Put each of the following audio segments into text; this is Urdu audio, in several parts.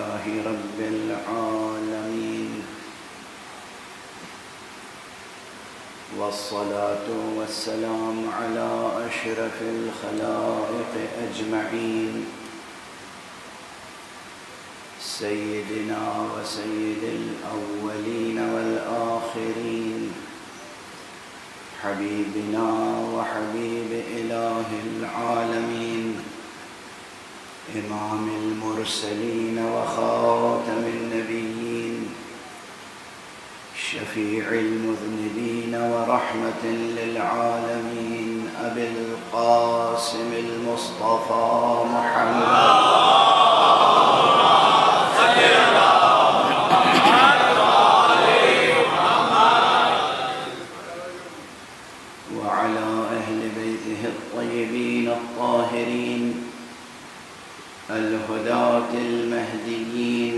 لله رب العالمين، والصلاة والسلام على أشرف الخلائق أجمعين، سيدنا وسيد الأولين والآخرين، حبيبنا وحبيب إله العالمين، إمام المرسلين وخاتم النبيين، شفيع المذنبين ورحمة للعالمين، أبي القاسم المصطفى محمد وعلى أهل بيته الطيبين الطاهرين الهداة المهديين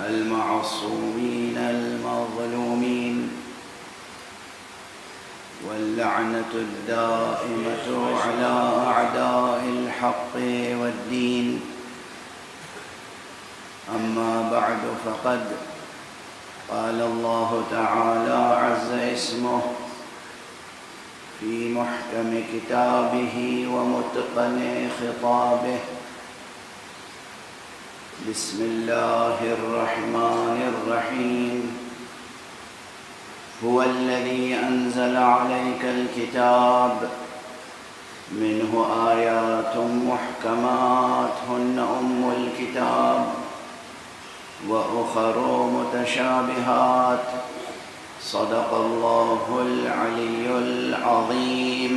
المعصومين المظلومين، واللعنة الدائمة على أعداء الحق والدين. أما بعد، فقد قال الله تعالى عز اسمه في محكم كتابه ومتقن خطابه: بسم الله الرحمن الرحيم. هو الذي أنزل عليك الكتاب منه آيات محكمات هن أم الكتاب وأخر متشابهات. صدق الله العلي العظيم.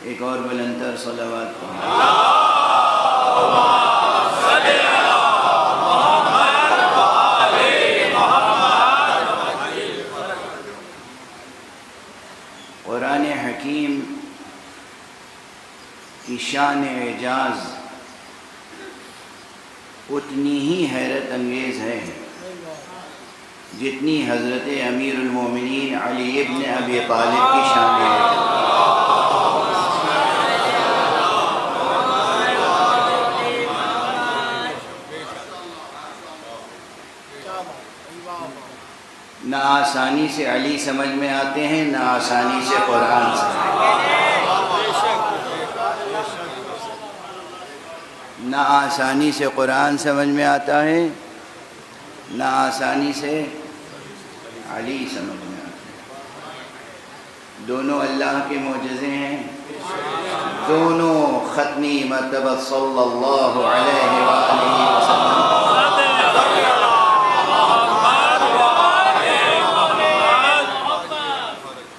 ایک اور بلندتر صلوات قرآن حکیم کی شان اعجاز اتنی ہی حیرت انگیز ہے جتنی حضرت امیر المومنین علی ابن ابی طالب کی شان اعجاز. نہ آسانی سے علی سمجھ میں آتے ہیں، نہ آسانی سے قرآن سے، نہ آسانی سے قرآن سمجھ میں آتا ہے، نہ آسانی سے علی سمجھ میں آتا ہے. دونوں اللہ کے معجزے ہیں، دونوں ختمی مرتبہ صلی اللہ علیہ وآلہ وسلم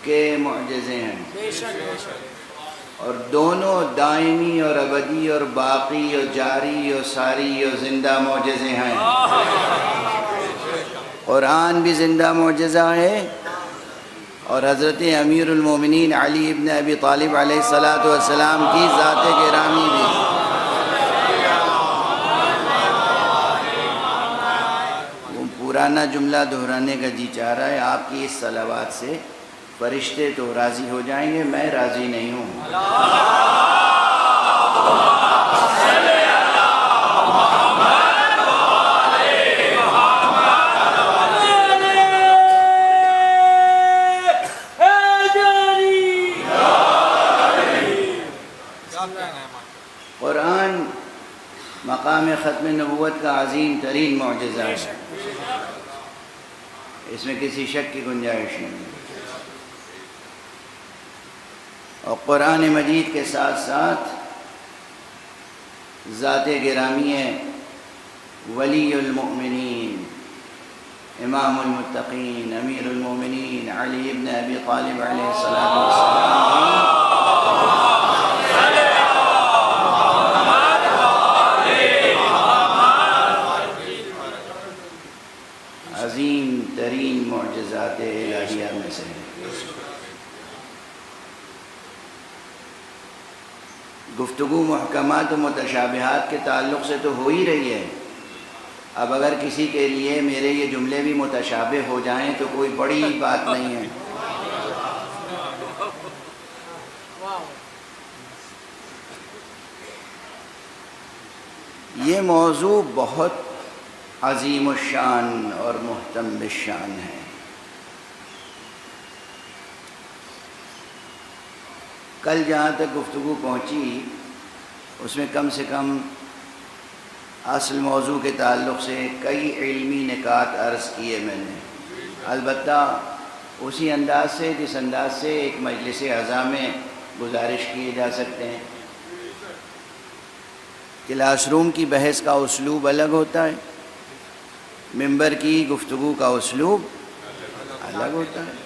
کے معجزے ہیں، اور دونوں دائمی اور ابدی اور باقی اور جاری اور ساری اور زندہ معجزے ہیں. قرآن بھی زندہ معجزہ ہے، اور حضرت امیر المومنین علی ابن ابی طالب علیہ السلام کی ذات گرامی بھی. وہ پرانا جملہ دہرانے کا جی چاہ رہا ہے، آپ کی اس صلوات سے فرشتے تو راضی ہو جائیں گے، میں راضی نہیں ہوں. قرآن مقام ختم نبوت کا عظیم ترین معجزہ ہے، اس میں کسی شک کی گنجائش نہیں. اور قرآن مجید کے ساتھ ساتھ ذات گرامی ہے ولی المؤمنین، امام المتقین، امیر المومنین علی ابن ابی طالب علیہ السلام. عظیم ترین معجزات الہیہ میں سے ہے. گفتگو محکمات و متشابہات کے تعلق سے تو ہو ہی رہی ہے. اب اگر کسی کے لیے میرے یہ جملے بھی متشابہ ہو جائیں تو کوئی بڑی بات نہیں ہے. یہ موضوع بہت عظیم الشان اور محتم بالشان ہے. کل جہاں تک گفتگو پہنچی اس میں کم سے کم اصل موضوع کے تعلق سے کئی علمی نکات عرض کیے میں نے، البتہ اسی انداز سے جس انداز سے ایک مجلس اعضاء میں گزارش کیے جا سکتے ہیں. کلاس روم کی بحث کا اسلوب الگ ہوتا ہے، ممبر کی گفتگو کا اسلوب الگ ہوتا ہے.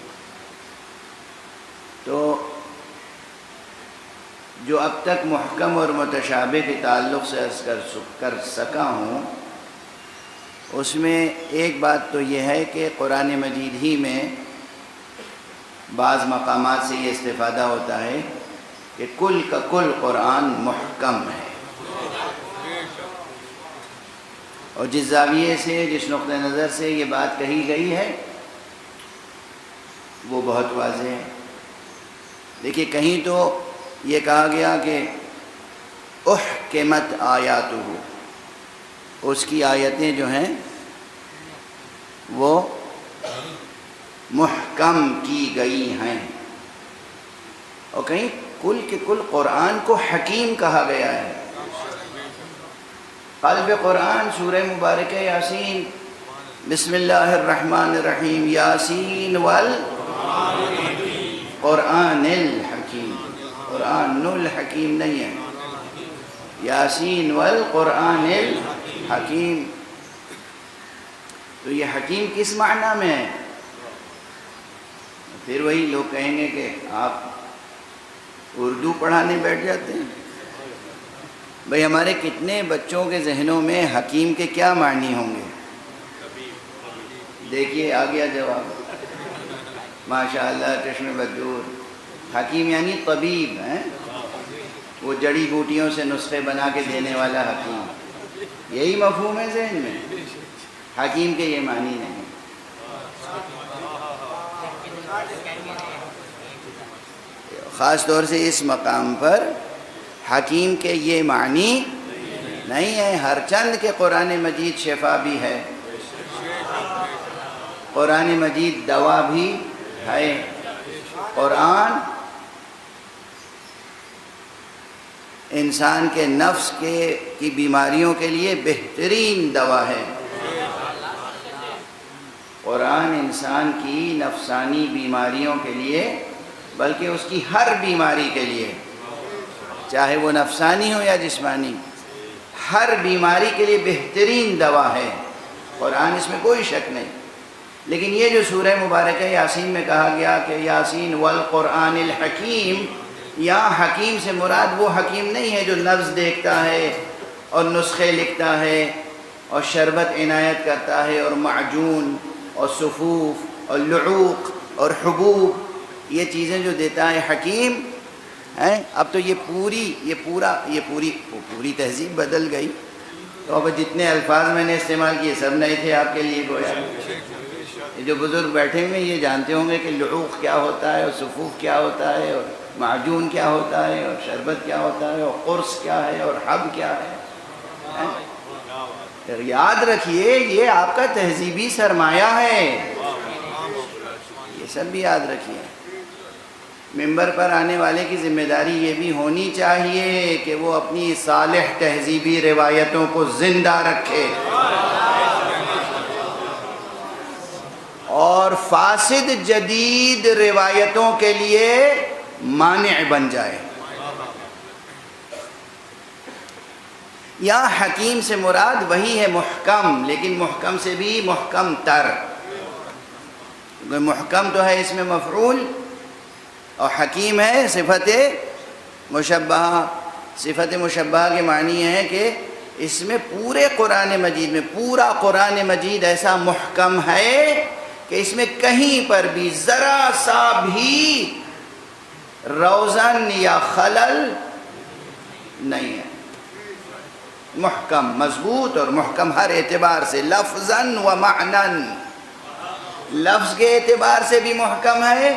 تو جو اب تک محکم اور متشابہ کے تعلق سے عرض کر سکا ہوں، اس میں ایک بات تو یہ ہے کہ قرآن مجید ہی میں بعض مقامات سے یہ استفادہ ہوتا ہے کہ کل کا کل قرآن محکم ہے، اور جس زاویے سے جس نقطہ نظر سے یہ بات کہی گئی ہے وہ بہت واضح ہے. دیکھیے کہیں تو یہ کہا گیا کہ احکمت آیاتہ، اس کی آیتیں جو ہیں وہ محکم کی گئی ہیں، اور کہیں کل کے کل قرآن کو حکیم کہا گیا ہے. قلب قرآن سورہ مبارکہ یاسین، بسم اللہ الرحمن الرحیم، یاسین والقرآن الحکیم. قرآن الحکیم نہیں ہے، یاسین والقرآن الحکیم. تو یہ حکیم کس معنی میں ہے؟ پھر وہی لوگ کہیں گے کہ آپ اردو پڑھانے بیٹھ جاتے ہیں. بھئی ہمارے کتنے بچوں کے ذہنوں میں حکیم کے کیا معنی ہوں گے؟ دیکھیے آ گیا جواب، ماشاءاللہ چشم بدور. حکیم یعنی طبیب ہیں، وہ جڑی بوٹیوں سے نسخے بنا کے دینے والا حکیم، یہی مفہوم ہے ذہن میں. حکیم کے یہ معنی نہیں. خاص طور سے اس مقام پر حکیم کے یہ معنی نہیں ہے. ہر چند کے قرآن مجید شفا بھی ہے، قرآن مجید دوا بھی ہے. قرآن انسان کے نفس کی بیماریوں کے لیے بہترین دوا ہے. قرآن انسان کی نفسانی بیماریوں کے لیے، بلکہ اس کی ہر بیماری کے لیے، چاہے وہ نفسانی ہو یا جسمانی، ہر بیماری کے لیے بہترین دوا ہے قرآن، اس میں کوئی شک نہیں. لیکن یہ جو سورہ مبارکہ یاسین میں کہا گیا کہ یاسین والقرآن الحکیم، یہاں حکیم سے مراد وہ حکیم نہیں ہے جو نبض دیکھتا ہے اور نسخے لکھتا ہے اور شربت عنایت کرتا ہے اور معجون اور صفوف اور لعوق اور حبوب، یہ چیزیں جو دیتا ہے حکیم ہیں. اب تو یہ پوری تہذیب بدل گئی. تو اب جتنے الفاظ میں نے استعمال کیے سب نئے تھے آپ کے لیے. گویا یہ جو بزرگ بیٹھے ہوئے یہ جانتے ہوں گے کہ لعوق کیا ہوتا ہے اور صفوف کیا ہوتا ہے اور معجون کیا ہوتا ہے اور شربت کیا ہوتا ہے اور قرص کیا ہے اور حب کیا ہے. یاد رکھیے یہ آپ کا تہذیبی سرمایہ ہے، یہ سب بھی یاد رکھیے. ممبر پر آنے والے کی ذمہ داری یہ بھی ہونی چاہیے کہ وہ اپنی صالح تہذیبی روایتوں کو زندہ رکھے اور فاسد جدید روایتوں کے لیے مانع بن جائے. یہاں حکیم سے مراد وہی ہے محکم، لیکن محکم سے بھی محکم تر. محکم تو ہے اس میں مفعول، اور حکیم ہے صفت مشبہہ. صفت مشبہہ کے معنی ہے کہ اس میں پورے قرآن مجید میں، پورا قرآن مجید ایسا محکم ہے کہ اس میں کہیں پر بھی ذرا سا بھی روزن یا خلل نہیں ہے. محکم، مضبوط اور محکم ہر اعتبار سے، لفظاً و معناً، لفظ کے اعتبار سے بھی محکم ہے،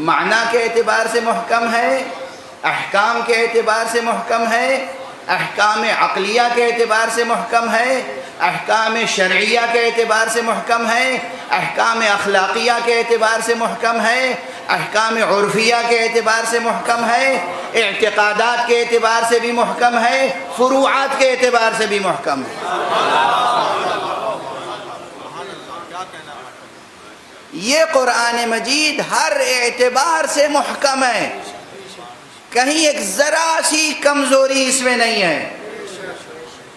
معنی کے اعتبار سے محکم ہے، احکام کے اعتبار سے محکم ہے، احکام عقلیہ کے اعتبار سے محکم ہے، احکام شرعیہ کے اعتبار سے محکم ہے، احکام اخلاقیہ کے اعتبار سے محکم ہے، احکام عرفیہ کے اعتبار سے محکم ہے، اعتقادات کے اعتبار سے بھی محکم ہے، فروعات کے اعتبار سے بھی محکم ہے۔ یہ قرآن مجید ہر اعتبار سے محکم ہے، کہیں ایک ذرا سی کمزوری اس میں نہیں ہے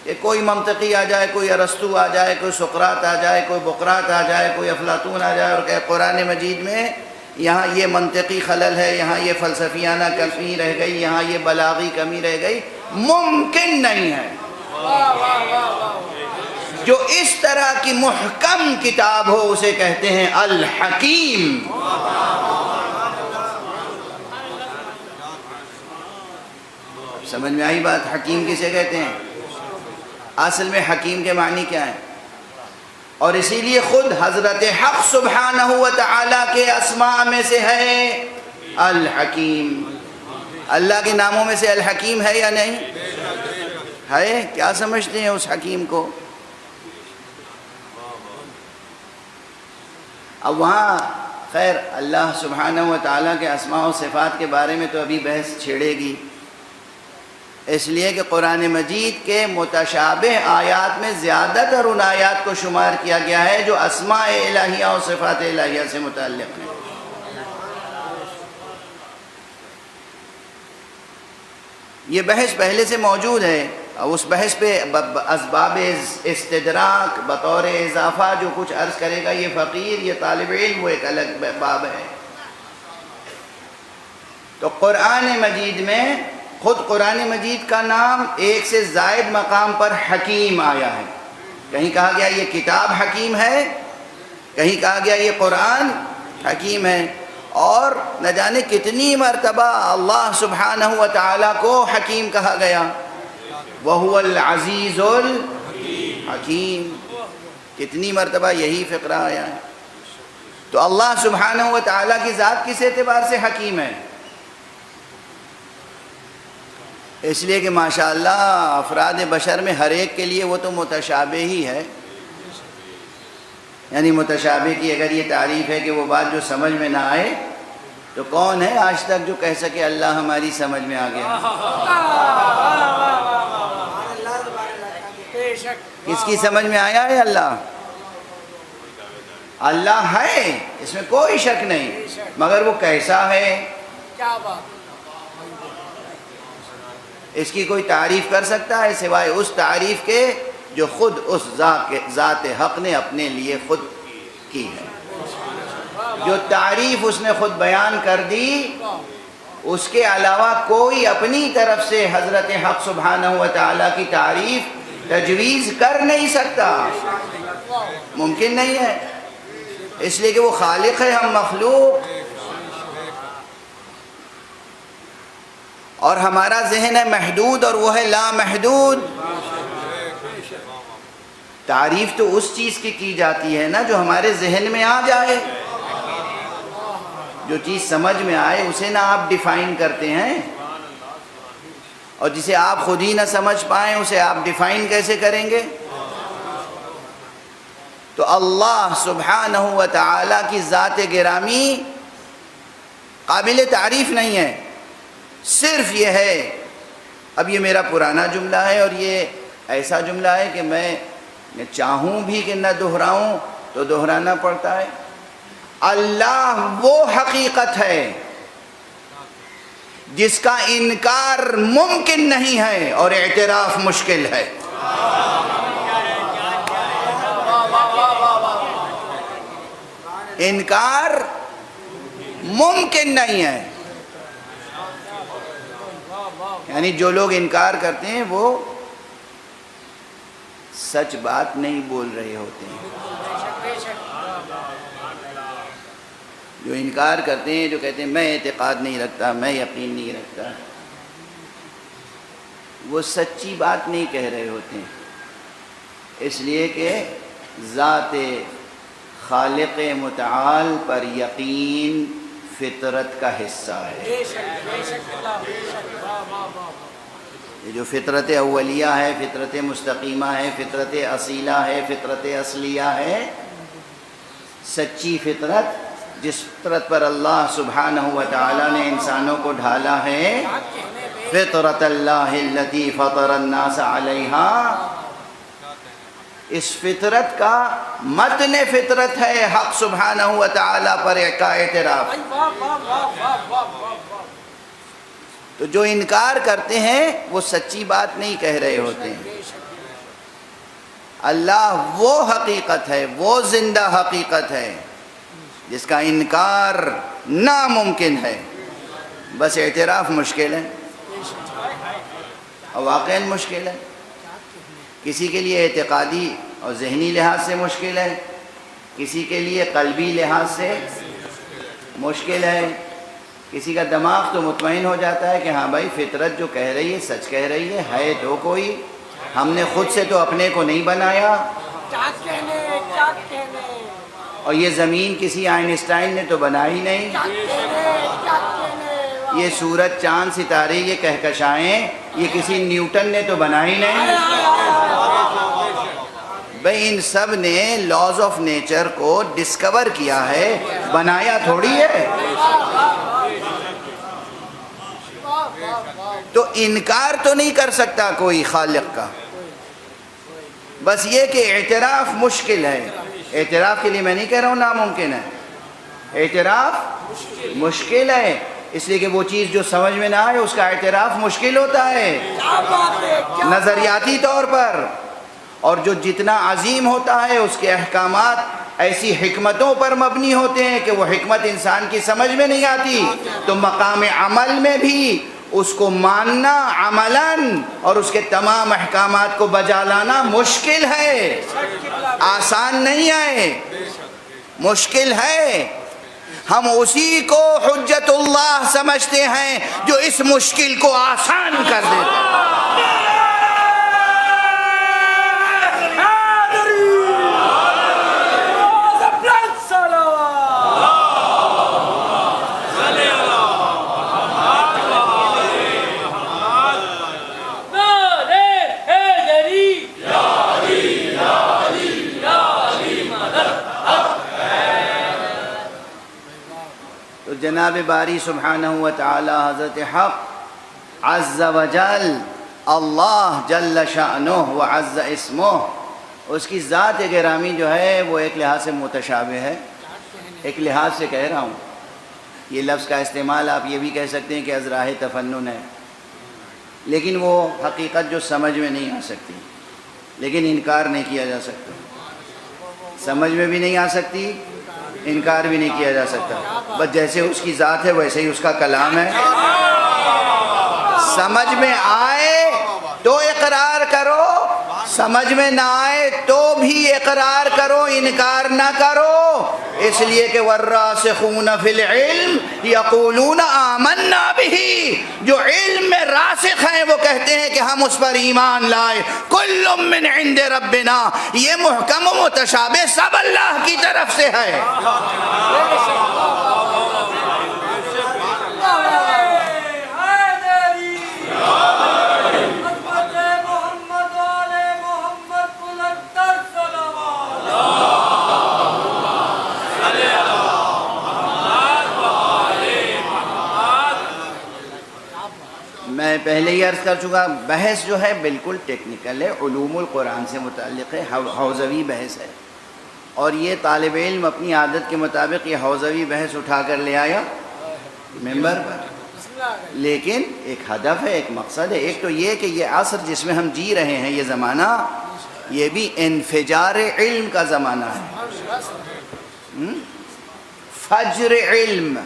کہ کوئی منطقی آ جائے، کوئی ارسطو آ جائے، کوئی سقراط آ جائے، کوئی بقراط آ جائے، کوئی افلاطون آ جائے اور کہ قرآن مجید میں یہاں یہ منطقی خلل ہے، یہاں یہ فلسفیانہ کمی رہ گئی، یہاں یہ بلاغی کمی رہ گئی، ممکن نہیں ہے۔ جو اس طرح کی محکم کتاب ہو اسے کہتے ہیں الحکیم۔ سمجھ میں آئی بات؟ حکیم کسے کہتے ہیں؟ اصل میں حکیم کے معنی کیا ہے؟ اور اسی لیے خود حضرت حق سبحانہ و تعالیٰ کے اسماء میں سے ہے الحکیم۔ اللہ کے ناموں میں سے الحکیم ہے یا نہیں ہے؟ کیا سمجھتے ہیں اس حکیم کو؟ اب وہاں خیر اللہ سبحانہ و تعالیٰ کے اسماء و صفات کے بارے میں تو ابھی بحث چھیڑے گی، اس لیے کہ قرآن مجید کے متشابہ آیات میں زیادہ تر ان آیات کو شمار کیا گیا ہے جو اسماء الہیہ اور صفات الہیہ سے متعلق ہیں۔ یہ بحث پہلے سے موجود ہے، اس بحث پہ اسباب استدراک بطور اضافہ جو کچھ عرض کرے گا یہ فقیر، یہ طالب علم، وہ ایک الگ باب ہے۔ تو قرآن مجید میں خود قرآن مجید کا نام ایک سے زائد مقام پر حکیم آیا ہے۔ کہیں کہا گیا یہ کتاب حکیم ہے، کہیں کہا گیا یہ قرآن حکیم ہے، اور نہ جانے کتنی مرتبہ اللہ سبحانہ و تعالیٰ کو حکیم کہا گیا، وَهُوَ الْعَزِيزُ الْحَكِيمُ، کتنی مرتبہ یہی فقرہ آیا ہے۔ تو اللہ سبحانہ و تعالیٰ کی ذات کس اعتبار سے حکیم ہے؟ اس لیے کہ ماشاءاللہ افراد بشر میں ہر ایک کے لیے وہ تو متشابہ ہی ہے، یعنی متشابہ کی اگر یہ تعریف ہے کہ وہ بات جو سمجھ میں نہ آئے، تو کون ہے آج تک جو کہہ سکے اللہ ہماری سمجھ میں آ گیا؟ کس کی سمجھ میں آیا ہے اللہ؟ اللہ ہے، اس میں کوئی شک نہیں، مگر وہ کیسا ہے اس کی کوئی تعریف کر سکتا ہے سوائے اس تعریف کے جو خود اس ذات حق نے اپنے لیے خود کی ہے۔ جو تعریف اس نے خود بیان کر دی اس کے علاوہ کوئی اپنی طرف سے حضرت حق سبحانہ و تعالیٰ کی تعریف تجویز کر نہیں سکتا، ممکن نہیں ہے، اس لیے کہ وہ خالق ہے، ہم مخلوق، اور ہمارا ذہن ہے محدود اور وہ ہے لا محدود۔ تعریف تو اس چیز کی جاتی ہے نا جو ہمارے ذہن میں آ جائے، جو چیز سمجھ میں آئے اسے نہ آپ ڈیفائن کرتے ہیں، اور جسے آپ خود ہی نہ سمجھ پائیں اسے آپ ڈیفائن کیسے کریں گے؟ تو اللہ سبحانہ و تعالیٰ کی ذات گرامی قابل تعریف نہیں ہے، صرف یہ ہے، اب یہ میرا پرانا جملہ ہے اور یہ ایسا جملہ ہے کہ میں چاہوں بھی کہ نہ دہراؤں تو دہرانا پڑتا ہے۔ اللہ وہ حقیقت ہے جس کا انکار ممکن نہیں ہے اور اعتراف مشکل ہے۔ انکار ممکن نہیں ہے، یعنی جو لوگ انکار کرتے ہیں وہ سچ بات نہیں بول رہے ہوتے ہیں۔ جو انکار کرتے ہیں، جو کہتے ہیں میں اعتقاد نہیں رکھتا، میں یقین نہیں رکھتا، وہ سچی بات نہیں کہہ رہے ہوتے ہیں، اس لیے کہ ذات خالق متعال پر یقین فطرت کا حصہ ہے۔ یہ جو فطرت اولیہ ہے، فطرت مستقیمہ ہے، فطرت اصیلہ ہے، فطرت اصلیہ ہے، سچی فطرت جس فطرت پر اللہ سبحانہ و تعالی نے انسانوں کو ڈھالا ہے، فطرت اللہ التی فطر الناس علیہا، اس فطرت کا متن فطرت ہے حق سبحانہ و تعالی پر کا اعتراف۔ تو جو انکار کرتے ہیں وہ سچی بات نہیں کہہ رہے ہوتے ہیں۔ اللہ وہ حقیقت ہے، وہ زندہ حقیقت ہے جس کا انکار ناممکن ہے، بس اعتراف مشکل ہے، اور واقعاً مشکل ہے۔ کسی کے لیے اعتقادی اور ذہنی لحاظ سے مشکل ہے، کسی کے لیے قلبی لحاظ سے مشکل ہے، کسی کا دماغ تو مطمئن ہو جاتا ہے کہ ہاں بھائی فطرت جو کہہ رہی ہے سچ کہہ رہی ہے تو کوئی، ہم نے خود سے تو اپنے کو نہیں بنایا، اور یہ زمین کسی آئنسٹائن نے تو بنائی نہیں، یہ سورج چاند ستارے یہ کہکشائیں یہ کسی نیوٹن نے تو بنائی نہیں۔ بھئی ان سب نے لاز آف نیچر کو ڈسکور کیا ہے، بنایا تھوڑی ہے۔ تو انکار تو نہیں کر سکتا کوئی خالق کا، بس یہ کہ اعتراف مشکل ہے۔ اعتراف کے لیے میں نہیں کہہ رہا ہوں ناممکن ہے، اعتراف مشکل ہے، اس لیے کہ وہ چیز جو سمجھ میں نہ آئے اس کا اعتراف مشکل ہوتا ہے نظریاتی طور پر، اور جو جتنا عظیم ہوتا ہے اس کے احکامات ایسی حکمتوں پر مبنی ہوتے ہیں کہ وہ حکمت انسان کی سمجھ میں نہیں آتی، تو مقام عمل میں بھی اس کو ماننا عملاً اور اس کے تمام احکامات کو بجا لانا مشکل ہے، آسان نہیں ہے، مشکل ہے۔ ہم اسی کو حجت اللہ سمجھتے ہیں جو اس مشکل کو آسان کر دیتا ہے۔ جناب باری سبحانہ و تعالی حضرت حق عز و جل، اللہ جل شأنہ و عز اسمہ، اس کی ذات گرامی جو ہے وہ ایک لحاظ سے متشابہ ہے، ایک لحاظ سے کہہ رہا ہوں، یہ لفظ کا استعمال آپ یہ بھی کہہ سکتے ہیں کہ از راہ تفنن ہے، لیکن وہ حقیقت جو سمجھ میں نہیں آ سکتی، لیکن انکار نہیں کیا جا سکتا، سمجھ میں بھی نہیں آ سکتی، انکار بھی نہیں کیا جا سکتا، بس جیسے اس کی ذات ہے ویسے ہی اس کا کلام ہے۔ سمجھ میں آئے تو اقرار کرو، سمجھ میں نہ آئے تو بھی اقرار کرو، انکار نہ کرو، اس لیے کہ والراسخون فی العلم یقولون آمنا بہ، جو علم میں راسخ ہیں وہ کہتے ہیں کہ ہم اس پر ایمان لائے، کل من عند ربنا، یہ محکم و متشابہ سب اللہ کی طرف سے ہے۔ میں پہلے ہی عرض کر چکا، بحث جو ہے بالکل ٹیکنیکل ہے، علوم القرآن سے متعلق ہے، حوزوی بحث ہے، اور یہ طالب علم اپنی عادت کے مطابق یہ حوزوی بحث اٹھا کر لے آیا ممبر پر، لیکن ایک ہدف ہے، ایک مقصد ہے۔ ایک تو یہ کہ یہ عصر جس میں ہم جی رہے ہیں، یہ زمانہ، یہ بھی انفجار علم کا زمانہ ہے، فجر علم۔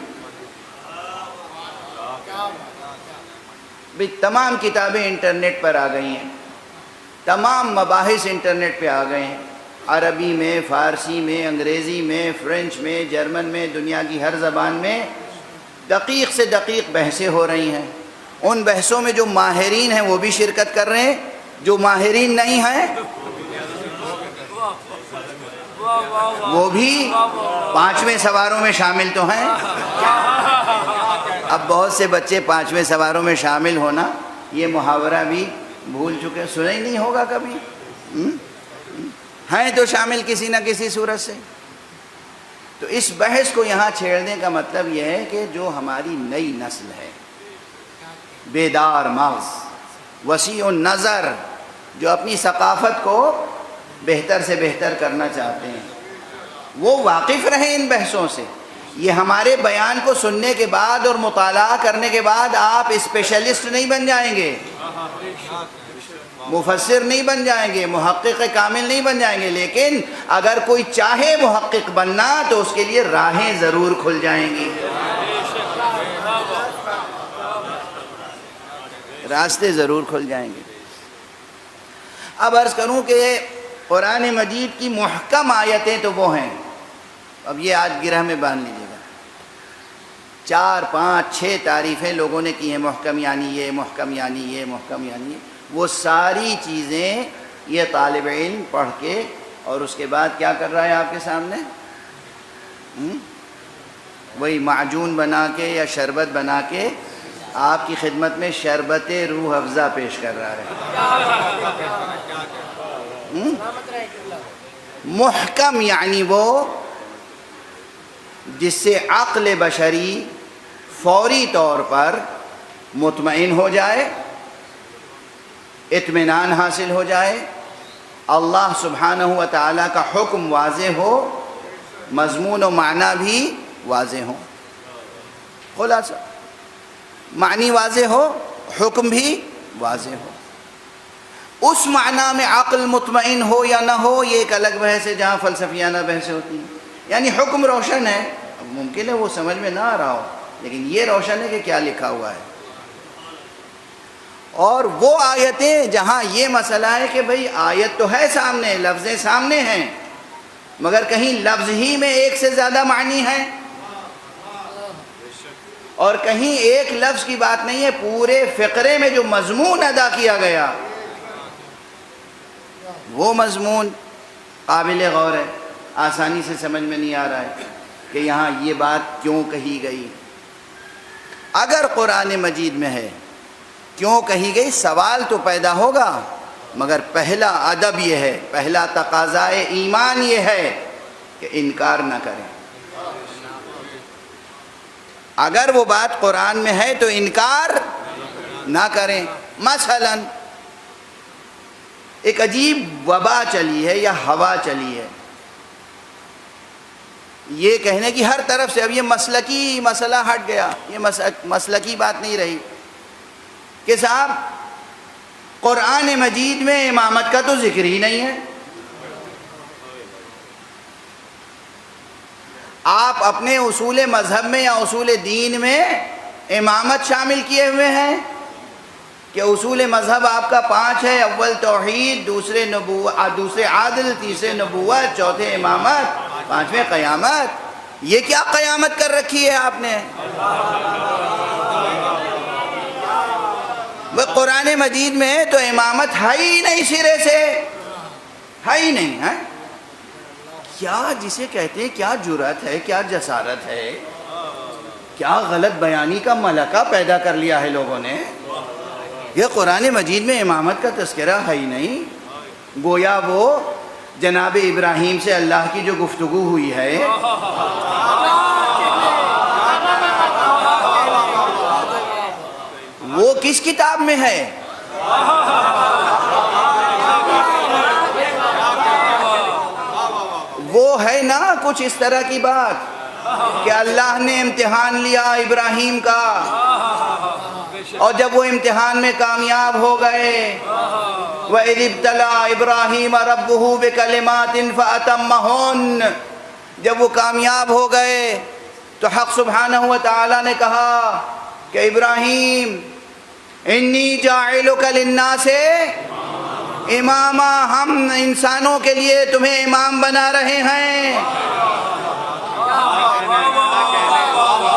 بھی تمام کتابیں انٹرنیٹ پر آ گئی ہیں، تمام مباحث انٹرنیٹ پہ آ گئے ہیں، عربی میں، فارسی میں، انگریزی میں، فرینچ میں، جرمن میں، دنیا کی ہر زبان میں دقیق سے دقیق بحثیں ہو رہی ہیں، ان بحثوں میں جو ماہرین ہیں وہ بھی شرکت کر رہے ہیں، جو ماہرین نہیں ہیں وہ بھی 5ویں سواروں میں شامل تو ہیں۔ اب بہت سے بچے 5ویں سواروں میں شامل ہونا یہ محاورہ بھی بھول چکے، سنا ہی نہیں ہوگا کبھی، ہیں تو شامل کسی نہ کسی صورت سے۔ تو اس بحث کو یہاں چھیڑنے کا مطلب یہ ہے کہ جو ہماری نئی نسل ہے، بیدار مغز، وسیع النظر، جو اپنی ثقافت کو بہتر سے بہتر کرنا چاہتے ہیں، وہ واقف رہیں ان بحثوں سے۔ یہ ہمارے بیان کو سننے کے بعد اور مطالعہ کرنے کے بعد آپ اسپیشلسٹ نہیں بن جائیں گے، مفسر نہیں بن جائیں گے، محقق کامل نہیں بن جائیں گے، لیکن اگر کوئی چاہے محقق بننا تو اس کے لیے راہیں ضرور کھل جائیں گی، راستے ضرور کھل جائیں گے۔ اب عرض کروں کہ قرآن مجید کی محکم آیتیں تو وہ ہیں، اب یہ آج گرہ میں باندھ لیجیے گا، 4 5 6 تعریفیں لوگوں نے کی ہیں، محکم یعنی یہ، محکم یعنی یہ، محکم یعنی یہ، وہ ساری چیزیں یہ طالب علم پڑھ کے اور اس کے بعد کیا کر رہا ہے آپ کے سامنے؟ وہی معجون بنا کے یا شربت بنا کے آپ کی خدمت میں شربت روح افزا پیش کر رہا ہے۔ محکم یعنی وہ جس سے عقل بشری فوری طور پر مطمئن ہو جائے، اطمینان حاصل ہو جائے، اللہ سبحانہ و تعالیٰ کا حکم واضح ہو، مضمون و معنی بھی واضح ہو، خلاصہ معنی واضح ہو، حکم بھی واضح ہو۔ اس معنی میں عقل مطمئن ہو یا نہ ہو یہ ایک الگ بحث ہے، جہاں فلسفیانہ بحثیں ہوتی ہیں۔ یعنی حکم روشن ہے، اب ممکن ہے وہ سمجھ میں نہ آ رہا ہو، لیکن یہ روشن ہے کہ کیا لکھا ہوا ہے۔ اور وہ آیتیں جہاں یہ مسئلہ ہے کہ بھئی آیت تو ہے سامنے، لفظیں سامنے ہیں، مگر کہیں لفظ ہی میں ایک سے زیادہ معنی ہے، اور کہیں ایک لفظ کی بات نہیں ہے، پورے فقرے میں جو مضمون ادا کیا گیا وہ مضمون قابل غور ہے، آسانی سے سمجھ میں نہیں آ رہا ہے کہ یہاں یہ بات کیوں کہی گئی۔ اگر قرآن مجید میں ہے کیوں کہی گئی سوال تو پیدا ہوگا، مگر پہلا ادب یہ ہے، پہلا تقاضائے ایمان یہ ہے کہ انکار نہ کریں۔ اگر وہ بات قرآن میں ہے تو انکار نہ کریں۔ مثلا ایک عجیب وبا چلی ہے یا ہوا چلی ہے، یہ کہنے کی ہر طرف سے، اب یہ مسلکی مسئلہ ہٹ گیا، یہ مسلکی بات نہیں رہی کہ صاحب قرآن مجید میں امامت کا تو ذکر ہی نہیں ہے۔ آپ اپنے اصول مذہب میں یا اصول دین میں امامت شامل کیے ہوئے ہیں کہ اصول مذہب آپ کا 5 ہے، اول توحید، دوسرے عادل، تیسرے نبوت، چوتھے امامت، 5ویں قیامت۔ یہ کیا قیامت کر رکھی ہے آپ نے؟ وہ قرآن مجید میں تو امامت ہے ہی نہیں، سرے سے ہے ہی نہیں ہے۔ کیا جسے کہتے ہیں کیا جرأت ہے، کیا جسارت ہے، کیا غلط بیانی کا ملکہ پیدا کر لیا ہے لوگوں نے۔ یہ قرآن مجید میں امامت کا تذکرہ ہے ہی نہیں، گویا وہ جناب ابراہیم سے اللہ کی جو گفتگو ہوئی ہے وہ کس کتاب میں ہے؟ وہ ہے نا کچھ اس طرح کی بات کہ اللہ نے امتحان لیا ابراہیم کا، اور جب وہ امتحان میں کامیاب ہو گئے، وَإِذِ ابْتَلَىٰ إِبْرَاهِيمَ رَبُّهُ بِكَلِمَاتٍ فَأَتَمَّهُنَّ، جب وہ کامیاب ہو گئے تو حق سبحانہ وتعالی نے کہا کہ ابراہیم انی جاعلک للناس اماما، ہم انسانوں کے لیے تمہیں امام بنا رہے ہیں۔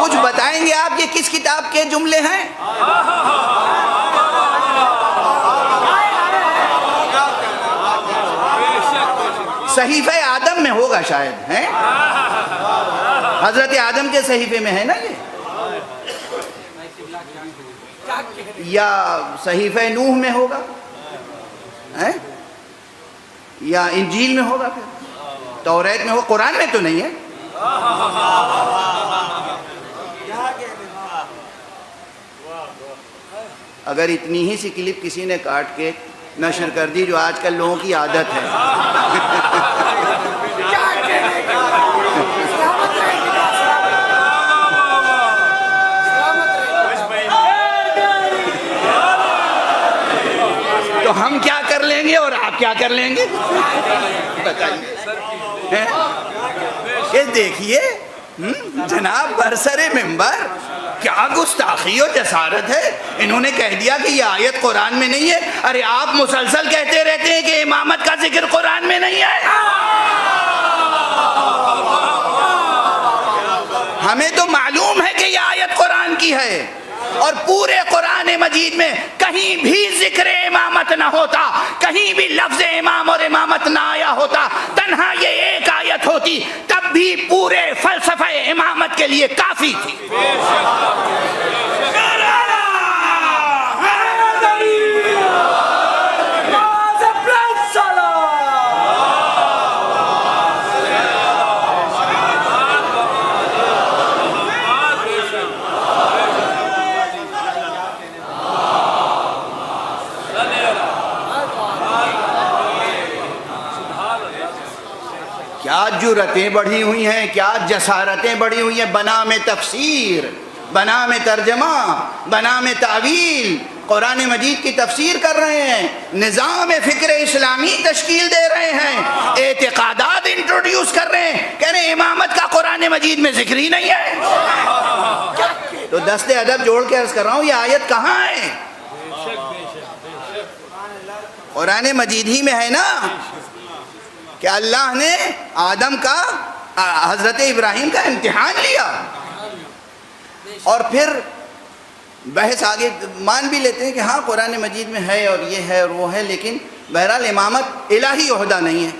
کچھ بتائیں گے آپ یہ کس کتاب کے جملے ہیں؟ صحیفہ آدم میں ہوگا شاید، ہے حضرت آدم کے صحیفے میں ہے نا یہ، یا صحیفہ نوح میں ہوگا، یا انجیل میں ہوگا، پھر توریت میں ہو، قرآن میں تو نہیں ہے۔ اگر اتنی ہی سی کلپ کسی نے کاٹ کے نشر کر دی جو آج کل لوگوں کی عادت ہے، تو ہم کیا کر لیں گے اور آپ کیا کر لیں گے؟ بتائیے۔ یہ دیکھیے جناب برسر ممبر کیا گستاخی و جسارت ہے، انہوں نے کہہ دیا کہ یہ آیت قرآن میں نہیں ہے۔ ارے آپ مسلسل کہتے رہتے ہیں کہ امامت کا ذکر قرآن میں نہیں ہے، ہمیں تو معلوم ہے کہ یہ آیت قرآن کی ہے، اور پورے قرآن مجید میں کہیں بھی ذکر امامت نہ ہوتا، کہیں بھی لفظ امام اور امامت نہ آیا ہوتا، تنہا یہ ایک آیت ہوتی تب بھی پورے فلسفہ امامت کے لیے کافی تھی۔ کیا جرأتیں بڑھی ہوئی ہیں، کیا جسارتیں بڑھی ہوئی ہیں، بنام تفسیر، بنام ترجمہ، بنام تعویل قرآن مجید کی تفسیر کر رہے ہیں، نظام فکر اسلامی تشکیل دے رہے ہیں، اعتقادات انٹروڈیوس کر رہے ہیں، کہہ رہے ہیں امامت کا قرآن مجید میں ذکر ہی نہیں ہے۔ تو دست ادب جوڑ کے عرض کر رہا ہوں، یہ آیت کہاں ہے؟ قرآن مجید ہی میں ہے نا، کہ اللہ نے آدم کا، حضرت ابراہیم کا امتحان لیا، اور پھر بحث آگے مان بھی لیتے ہیں کہ ہاں قرآن مجید میں ہے اور یہ ہے اور وہ ہے، لیکن بہرحال امامت الہی عہدہ نہیں ہے،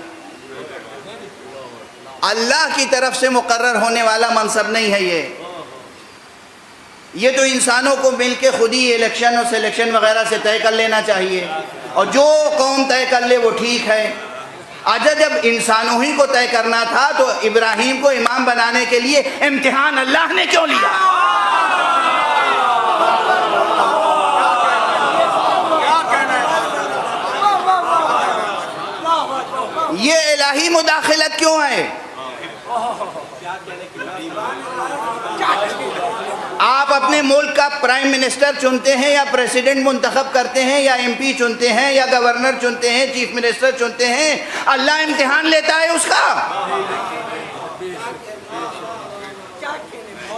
اللہ کی طرف سے مقرر ہونے والا منصب نہیں ہے، یہ تو انسانوں کو مل کے خود ہی الیکشن اور سلیکشن وغیرہ سے طے کر لینا چاہیے، اور جو قوم طے کر لے وہ ٹھیک ہے۔ آج جب انسانوں ہی کو طے کرنا تھا تو ابراہیم کو امام بنانے کے لیے امتحان اللہ نے کیوں لیا؟ یہ الہی مداخلت کیوں ہے؟ آپ اپنے ملک کا پرائم منسٹر چنتے ہیں یا پریزیڈنٹ منتخب کرتے ہیں یا ایم پی چنتے ہیں یا گورنر چنتے ہیں، چیف منسٹر چنتے ہیں، اللہ امتحان لیتا ہے اس کا۔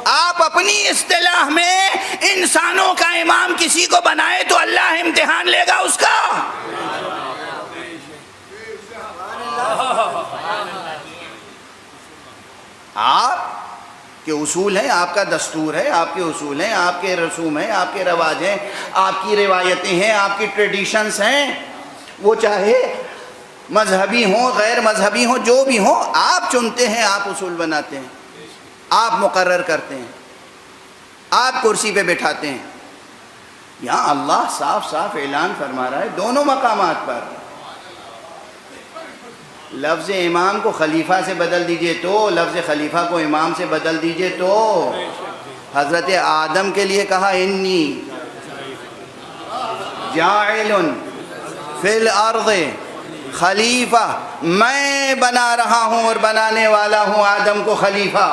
آپ اپنی اصطلاح میں انسانوں کا امام کسی کو بنائے تو اللہ امتحان لے گا اس کا۔ آپ کے اصول ہیں، آپ کا دستور ہے، آپ کے اصول ہیں، آپ کے رسوم ہیں، آپ کے رواج ہیں، آپ کی روایتیں ہیں، آپ کی ٹریڈیشنز ہیں، وہ چاہے مذہبی ہوں غیر مذہبی ہوں جو بھی ہوں، آپ چنتے ہیں، آپ اصول بناتے ہیں، آپ مقرر کرتے ہیں، آپ کرسی پہ بٹھاتے ہیں۔ یہاں اللہ صاف صاف اعلان فرما رہا ہے دونوں مقامات پر، لفظ امام کو خلیفہ سے بدل دیجئے تو، لفظ خلیفہ کو امام سے بدل دیجئے تو۔ حضرت آدم کے لیے کہا انی جاعل فی الارض خلیفہ، میں بنا رہا ہوں اور بنانے والا ہوں آدم کو خلیفہ۔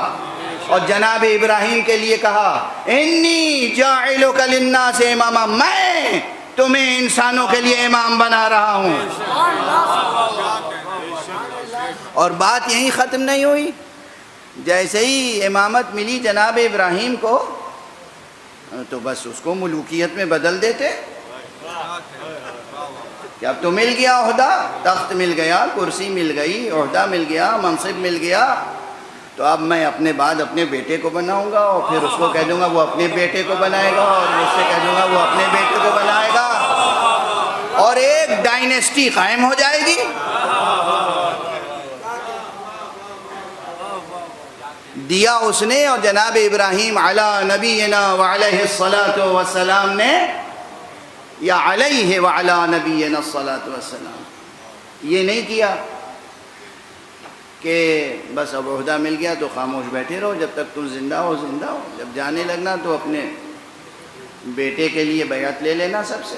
اور جناب ابراہیم کے لیے کہا انی جاعلک للناس اماما، میں تمہیں انسانوں کے لیے امام بنا رہا ہوں۔ اور بات یہیں ختم نہیں ہوئی، جیسے ہی امامت ملی جناب ابراہیم کو تو بس اس کو ملوکیت میں بدل دیتے کہ اب تو مل گیا عہدہ، تخت مل گیا، کرسی مل گئی، عہدہ مل گیا، منصب مل گیا، تو اب میں اپنے بعد اپنے بیٹے کو بناؤں گا، اور پھر اس کو کہہ دوں گا وہ اپنے بیٹے کو بنائے گا، اور اس سے کہہ دوں گا وہ اپنے بیٹے کو بنائے گا، اور ایک ڈائنیسٹی قائم ہو جائے گی۔ دیا اس نے، اور جناب ابراہیم علی نبینا وعلیہ الصلاۃ والسلام نے، یا علیہ وعلی نبینا الصلاۃ والسلام، یہ نہیں کیا کہ بس اب عہدہ مل گیا تو خاموش بیٹھے رہو، جب تک تم زندہ ہو زندہ ہو، جب جانے لگنا تو اپنے بیٹے کے لیے بیعت لے لینا سب سے۔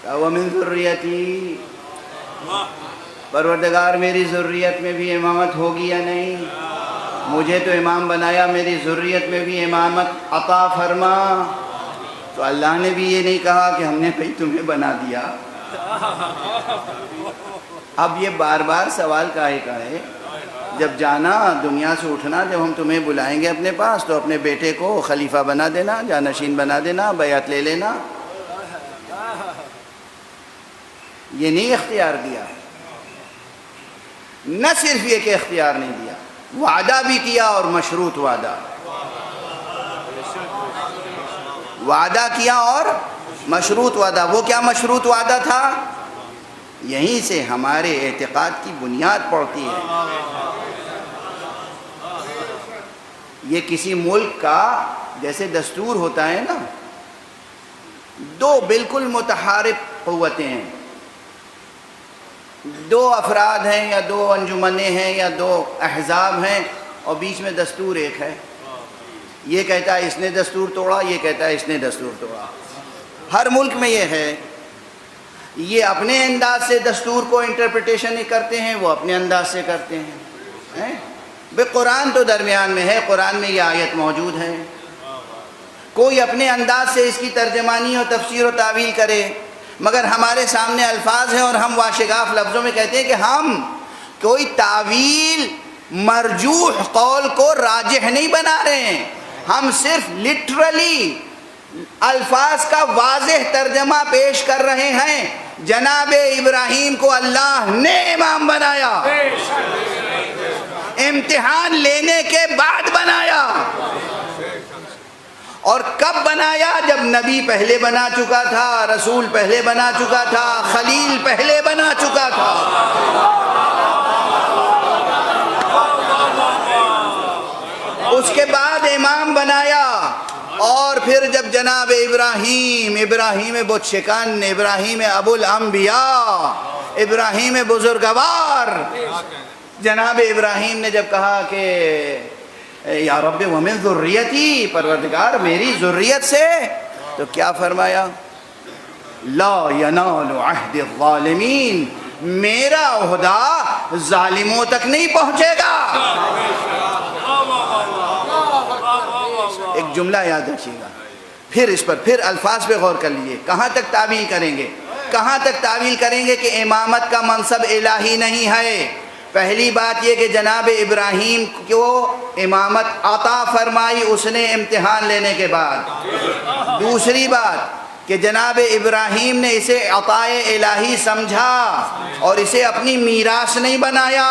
وَمِن ذُرِّيَّتِي، پروردگار میری ذریت میں بھی امامت ہوگی یا نہیں؟ مجھے تو امام بنایا، میری ذریت میں بھی امامت عطا فرما۔ تو اللہ نے بھی یہ نہیں کہا کہ ہم نے بھئی تمہیں بنا دیا۔ اب یہ بار بار سوال کاہے کا ہے؟ جب جانا، دنیا سے اٹھنا، جب ہم تمہیں بلائیں گے اپنے پاس تو اپنے بیٹے کو خلیفہ بنا دینا، جانشین بنا دینا، بیعت لے لینا۔ یہ نہیں اختیار دیا، نہ صرف یہ کہ اختیار نہیں دیا، وعدہ بھی کیا، اور مشروط وعدہ، وعدہ کیا اور مشروط وعدہ۔ وہ کیا مشروط وعدہ تھا؟ یہیں سے ہمارے اعتقاد کی بنیاد پڑتی ہے۔ یہ کسی ملک کا جیسے دستور ہوتا ہے نا، دو بالکل متحارب قوتیں ہیں، دو افراد ہیں یا دو انجمنیں ہیں یا دو احزاب ہیں، اور بیچ میں دستور ایک ہے۔ یہ کہتا ہے اس نے دستور توڑا، یہ کہتا ہے اس نے دستور توڑا۔ ہر ملک میں یہ ہے، یہ اپنے انداز سے دستور کو انٹرپریٹیشن کرتے ہیں، وہ اپنے انداز سے کرتے ہیں۔ بے قرآن تو درمیان میں ہے، قرآن میں یہ آیت موجود ہے، کوئی اپنے انداز سے اس کی ترجمانی اور تفسیر و تعویل کرے، مگر ہمارے سامنے الفاظ ہیں اور ہم واشگاف لفظوں میں کہتے ہیں کہ ہم کوئی تعویل مرجوح قول کو راجح نہیں بنا رہے ہیں، ہم صرف لٹرلی الفاظ کا واضح ترجمہ پیش کر رہے ہیں۔ جناب ابراہیم کو اللہ نے امام بنایا، امتحان لینے کے بعد بنایا۔ اور کب بنایا؟ جب نبی پہلے بنا چکا تھا، رسول پہلے بنا چکا تھا، خلیل پہلے بنا چکا تھا۔ اس کے بعد امام بنایا، اور پھر جب جناب ابراہیم بت شکن، ابراہیم ابو الانبیاء، ابراہیم بزرگوار، جناب ابراہیم نے جب کہا کہ یا رب ومن ذریتی، پروردگار میری ذریت سے، تو کیا فرمایا؟ لا ینال عہد الظالمین، میرا عہدہ ظالموں تک نہیں پہنچے گا۔ ایک جملہ یاد رکھیے گا، پھر اس پر پھر الفاظ پہ غور کر لیجیے۔ کہاں تک تعویل کریں گے؟ کہاں تک تعویل کریں گے کہ امامت کا منصب الہی نہیں ہے؟ پہلی بات یہ کہ جناب ابراہیم کو امامت عطا فرمائی اس نے امتحان لینے کے بعد۔ دوسری بات کہ جناب ابراہیم نے اسے عطائے الہی سمجھا اور اسے اپنی میراث نہیں بنایا،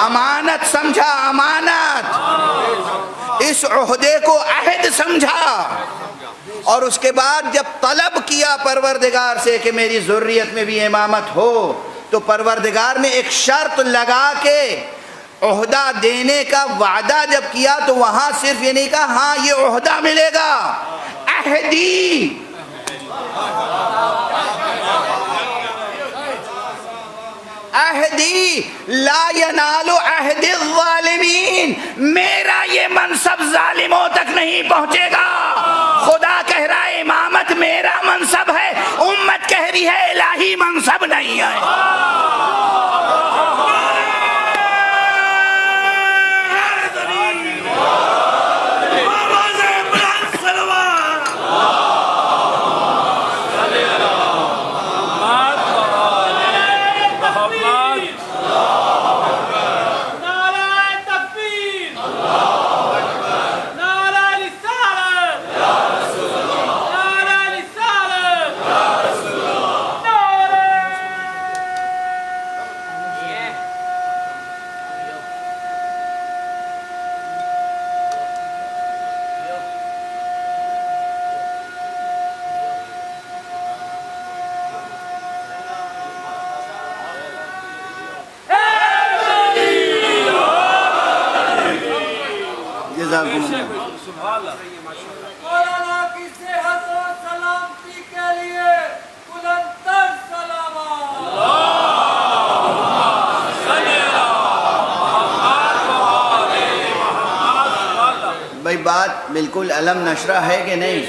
امانت سمجھا، امانت، اس عہدے کو عہد سمجھا۔ اور اس کے بعد جب طلب کیا پروردگار سے کہ میری ذریت میں بھی امامت ہو، تو پروردگار نے ایک شرط لگا کے عہدہ دینے کا وعدہ جب کیا تو وہاں صرف یہ نہیں کہا ہاں یہ عہدہ ملے گا، عہدی، عہدی، لا ینال عہد الظالمین، میرا یہ منصب ظالموں تک نہیں پہنچے گا۔ خدا کہہ رہا ہے امامت میرا منصب ہے، امت کہہ رہی ہے الہی منصب نہیں ہے۔ جزاکم اللہ۔ مولانا کی صحت و سلامتی کے لیے بلندتر سلامات۔ بھائی بات بالکل علم نشرہ ہے کہ نہیں؟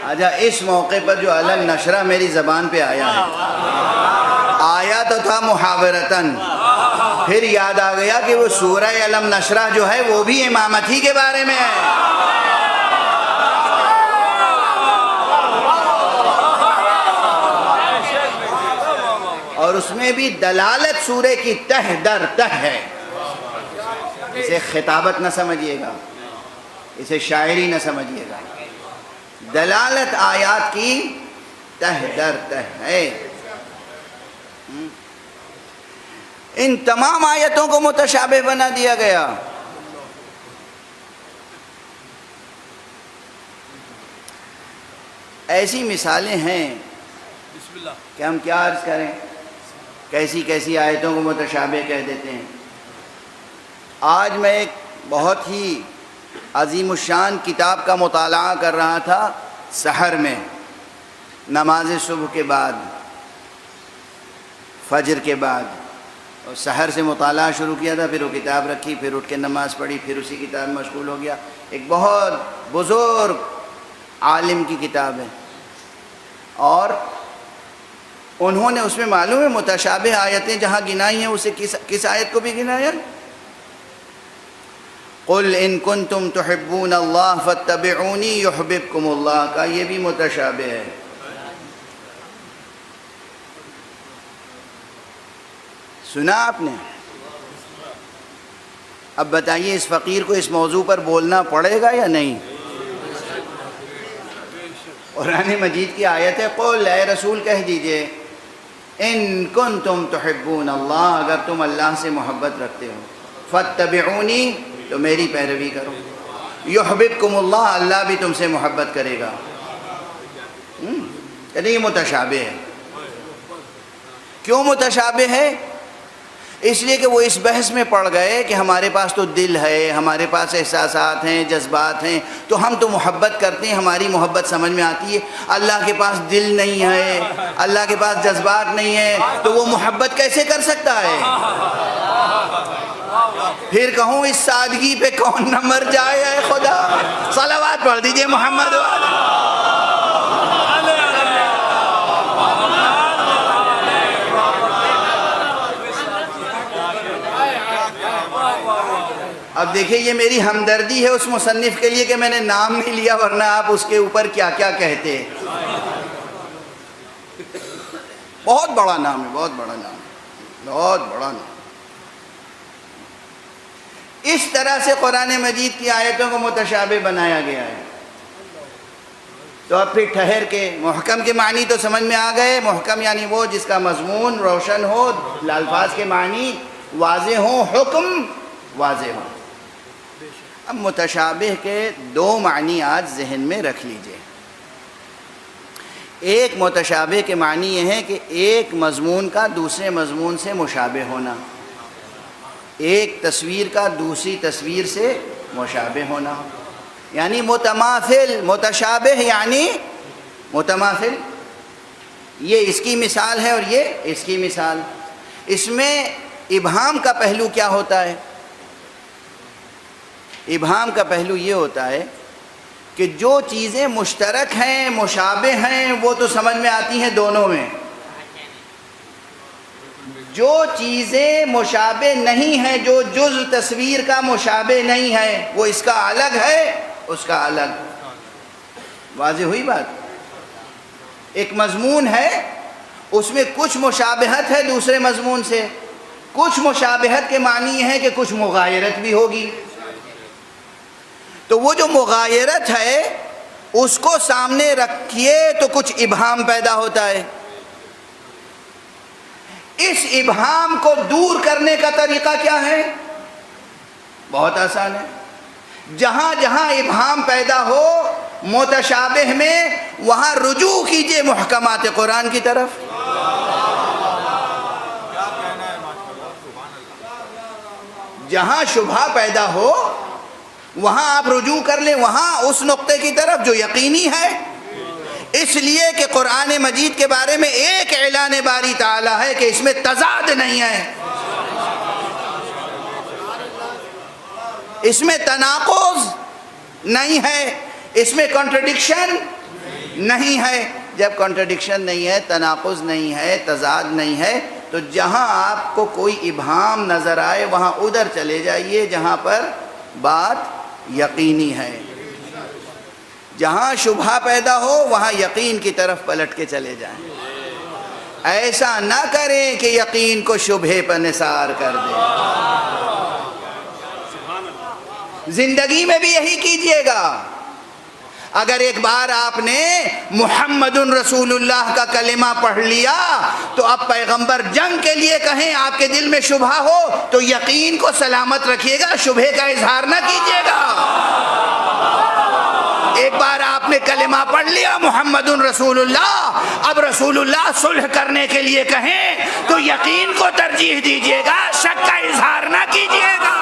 اچھا اس موقع پر جو علم نشرہ میری زبان پہ آیا ہے، آیا تو تھا محاورتاً، پھر یاد آ گیا کہ وہ سورہ علم نشرہ جو ہے وہ بھی امامت ہی کے بارے میں ہے، اور اس میں بھی دلالت سورہ کی تہ در تہ ہے۔ اسے خطابت نہ سمجھیے گا، اسے شاعری نہ سمجھیے گا، دلالت آیات کی تہ در تہ ہے۔ ان تمام آیتوں کو متشابہ بنا دیا گیا۔ ایسی مثالیں ہیں کہ ہم کیا عرض کریں، کیسی کیسی آیتوں کو متشابہ کہہ دیتے ہیں۔ آج میں ایک بہت ہی عظیم الشان کتاب کا مطالعہ کر رہا تھا سحر میں، نماز صبح کے بعد، فجر کے بعد، اور سحر سے مطالعہ شروع کیا تھا، پھر وہ کتاب رکھی، پھر اٹھ کے نماز پڑھی، پھر اسی کتاب میں مشغول ہو گیا۔ ایک بہت بزرگ عالم کی کتاب ہے، اور انہوں نے اس میں معلوم ہے متشابہ آیتیں جہاں گنائی ہیں، اسے کس آیت کو بھی گنایا؟ قل ان کنتم تحبون اللہ فاتبعونی یحببکم اللہ کا یہ بھی متشابہ ہے۔ سنا آپ نے؟ اب بتائیے اس فقیر کو اس موضوع پر بولنا پڑے گا یا نہیں؟ قرآن مجید کی آیت ہے، قل اے رسول کہہ دیجئے ان کنتم تحبون اللہ، اگر تم اللہ سے محبت رکھتے ہو، فاتبعونی تو میری پیروی کرو، یحببکم اللہ، اللہ بھی تم سے محبت کرے گا۔ یعنی یہ متشابہ ہے۔ کیوں متشابہ ہے؟ اس لیے کہ وہ اس بحث میں پڑ گئے کہ ہمارے پاس تو دل ہے، ہمارے پاس احساسات ہیں، جذبات ہیں، تو ہم تو محبت کرتے ہیں، ہماری محبت سمجھ میں آتی ہے۔ اللہ کے پاس دل نہیں ہے، اللہ کے پاس جذبات نہیں ہے، تو وہ محبت کیسے کر سکتا ہے؟ پھر کہوں اس سادگی پہ کون نہ مر جائے اے خدا۔ صلوات پڑھ دیجئے محمد والے۔ اب دیکھیں یہ میری ہمدردی ہے اس مصنف کے لیے کہ میں نے نام نہیں لیا، ورنہ آپ اس کے اوپر کیا کیا کہتے۔ بہت بڑا نام ہے، بہت بڑا نام ہے، بہت بڑا نام۔ اس طرح سے قرآن مجید کی آیتوں کو متشابہ بنایا گیا ہے۔ تو اب پھر ٹھہر کے محکم کے معنی تو سمجھ میں آ گئے۔ محکم یعنی وہ جس کا مضمون روشن ہو، الفاظ کے معنی واضح ہوں، حکم واضح ہو۔ اب متشابہ کے دو معنی آج ذہن میں رکھ لیجئے۔ ایک متشابہ کے معنی یہ ہے کہ ایک مضمون کا دوسرے مضمون سے مشابہ ہونا، ایک تصویر کا دوسری تصویر سے مشابہ ہونا، یعنی متماثل۔ متشابہ یعنی متماثل، یہ اس کی مثال ہے اور یہ اس کی مثال۔ اس میں ابہام کا پہلو کیا ہوتا ہے؟ ابہام کا پہلو یہ ہوتا ہے کہ جو چیزیں مشترک ہیں، مشابہ ہیں، وہ تو سمجھ میں آتی ہیں دونوں میں۔ جو چیزیں مشابہ نہیں ہیں، جو جز تصویر کا مشابہ نہیں ہے، وہ اس کا الگ ہے، اس کا الگ۔ واضح ہوئی بات؟ ایک مضمون ہے، اس میں کچھ مشابہت ہے دوسرے مضمون سے، کچھ مشابہت کے معنی یہ ہے کہ کچھ مغایرت بھی ہوگی۔ تو وہ جو مغایرت ہے اس کو سامنے رکھیے تو کچھ ابہام پیدا ہوتا ہے۔ اس ابہام کو دور کرنے کا طریقہ کیا ہے؟ بہت آسان ہے۔ جہاں جہاں ابہام پیدا ہو متشابہ میں، وہاں رجوع کیجئے محکمات قرآن کی طرف۔ جہاں شبہ پیدا ہو وہاں آپ رجوع کر لیں، وہاں اس نقطے کی طرف جو یقینی ہے، اس لیے کہ قرآن مجید کے بارے میں ایک اعلان باری تعالیٰ ہے کہ اس میں تضاد نہیں ہے، اس میں تناقض نہیں ہے، اس میں کنٹرڈکشن نہیں ہے۔ جب کنٹرڈکشن نہیں ہے، تناقض نہیں ہے، تضاد نہیں ہے، تو جہاں آپ کو کوئی ابہام نظر آئے وہاں ادھر چلے جائیے جہاں پر بات یقینی ہے، جہاں شبہ پیدا ہو وہاں یقین کی طرف پلٹ کے چلے جائیں۔ ایسا نہ کریں کہ یقین کو شبہے پر نثار کر دیں۔ زندگی میں بھی یہی کیجئے گا۔ اگر ایک بار آپ نے محمد رسول اللہ کا کلمہ پڑھ لیا تو اب پیغمبر جنگ کے لیے کہیں، آپ کے دل میں شبہ ہو تو یقین کو سلامت رکھیے گا، شبہے کا اظہار نہ کیجئے گا۔ ایک بار آپ نے کلمہ پڑھ لیا محمد رسول اللہ، اب رسول اللہ صلح کرنے کے لیے کہیں تو یقین کو ترجیح دیجئے گا، شک کا اظہار نہ کیجئے گا۔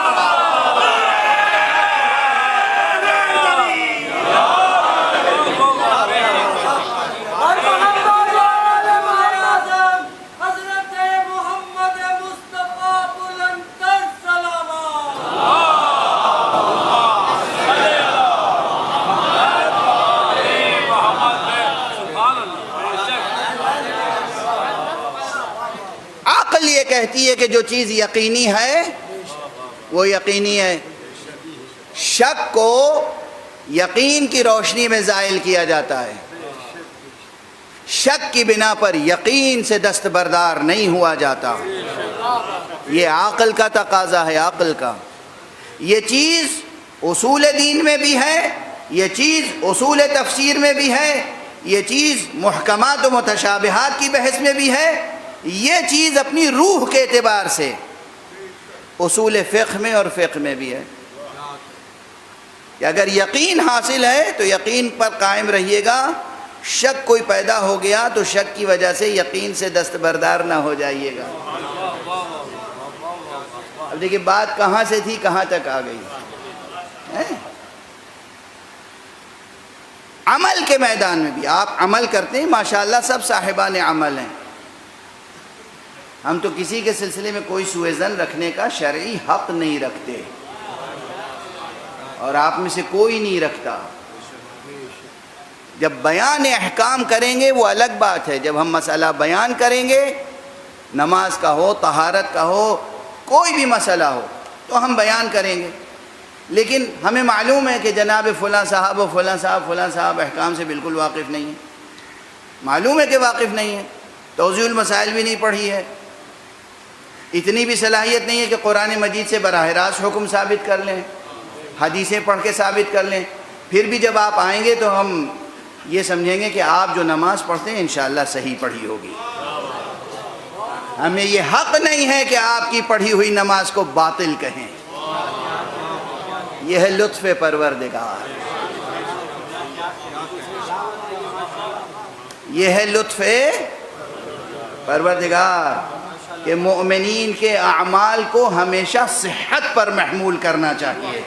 عقل یہ کہتی ہے کہ جو چیز یقینی ہے وہ یقینی ہے، شک کو یقین کی روشنی میں زائل کیا جاتا ہے، شک کی بنا پر یقین سے دستبردار نہیں ہوا جاتا۔ یہ عقل کا تقاضا ہے، عقل کا۔ یہ چیز اصول دین میں بھی ہے، یہ چیز اصول تفسیر میں بھی ہے، یہ چیز محکمات و متشابہات کی بحث میں بھی ہے، یہ چیز اپنی روح کے اعتبار سے اصول فقہ میں اور فقہ میں بھی ہے کہ اگر یقین حاصل ہے تو یقین پر قائم رہیے گا، شک کوئی پیدا ہو گیا تو شک کی وجہ سے یقین سے دستبردار نہ ہو جائیے گا۔ اب دیکھیں بات کہاں سے تھی کہاں تک آ گئی۔ عمل کے میدان میں بھی آپ عمل کرتے ہیں، ماشاءاللہ سب صاحبان عمل ہیں، ہم تو کسی کے سلسلے میں کوئی سوء ظن رکھنے کا شرعی حق نہیں رکھتے، اور آپ میں سے کوئی نہیں رکھتا۔ جب بیان احکام کریں گے وہ الگ بات ہے، جب ہم مسئلہ بیان کریں گے، نماز کا ہو، طہارت کا ہو، کوئی بھی مسئلہ ہو تو ہم بیان کریں گے، لیکن ہمیں معلوم ہے کہ جناب فلاں صاحب و فلاں صاحب احکام سے بالکل واقف نہیں ہیں، معلوم ہے کہ واقف نہیں ہے، توضیح المسائل بھی نہیں پڑھی ہے، اتنی بھی صلاحیت نہیں ہے کہ قرآن مجید سے براہ راست حکم ثابت کر لیں، حدیثیں پڑھ کے ثابت کر لیں۔ پھر بھی جب آپ آئیں گے تو ہم یہ سمجھیں گے کہ آپ جو نماز پڑھتے ہیں انشاءاللہ صحیح پڑھی ہوگی۔ ہمیں یہ حق نہیں ہے کہ آپ کی پڑھی ہوئی نماز کو باطل کہیں۔ یہ ہے لطف پروردگار، یہ ہے لطف پروردگار کہ مومنین کے اعمال کو ہمیشہ صحت پر محمول کرنا چاہیے،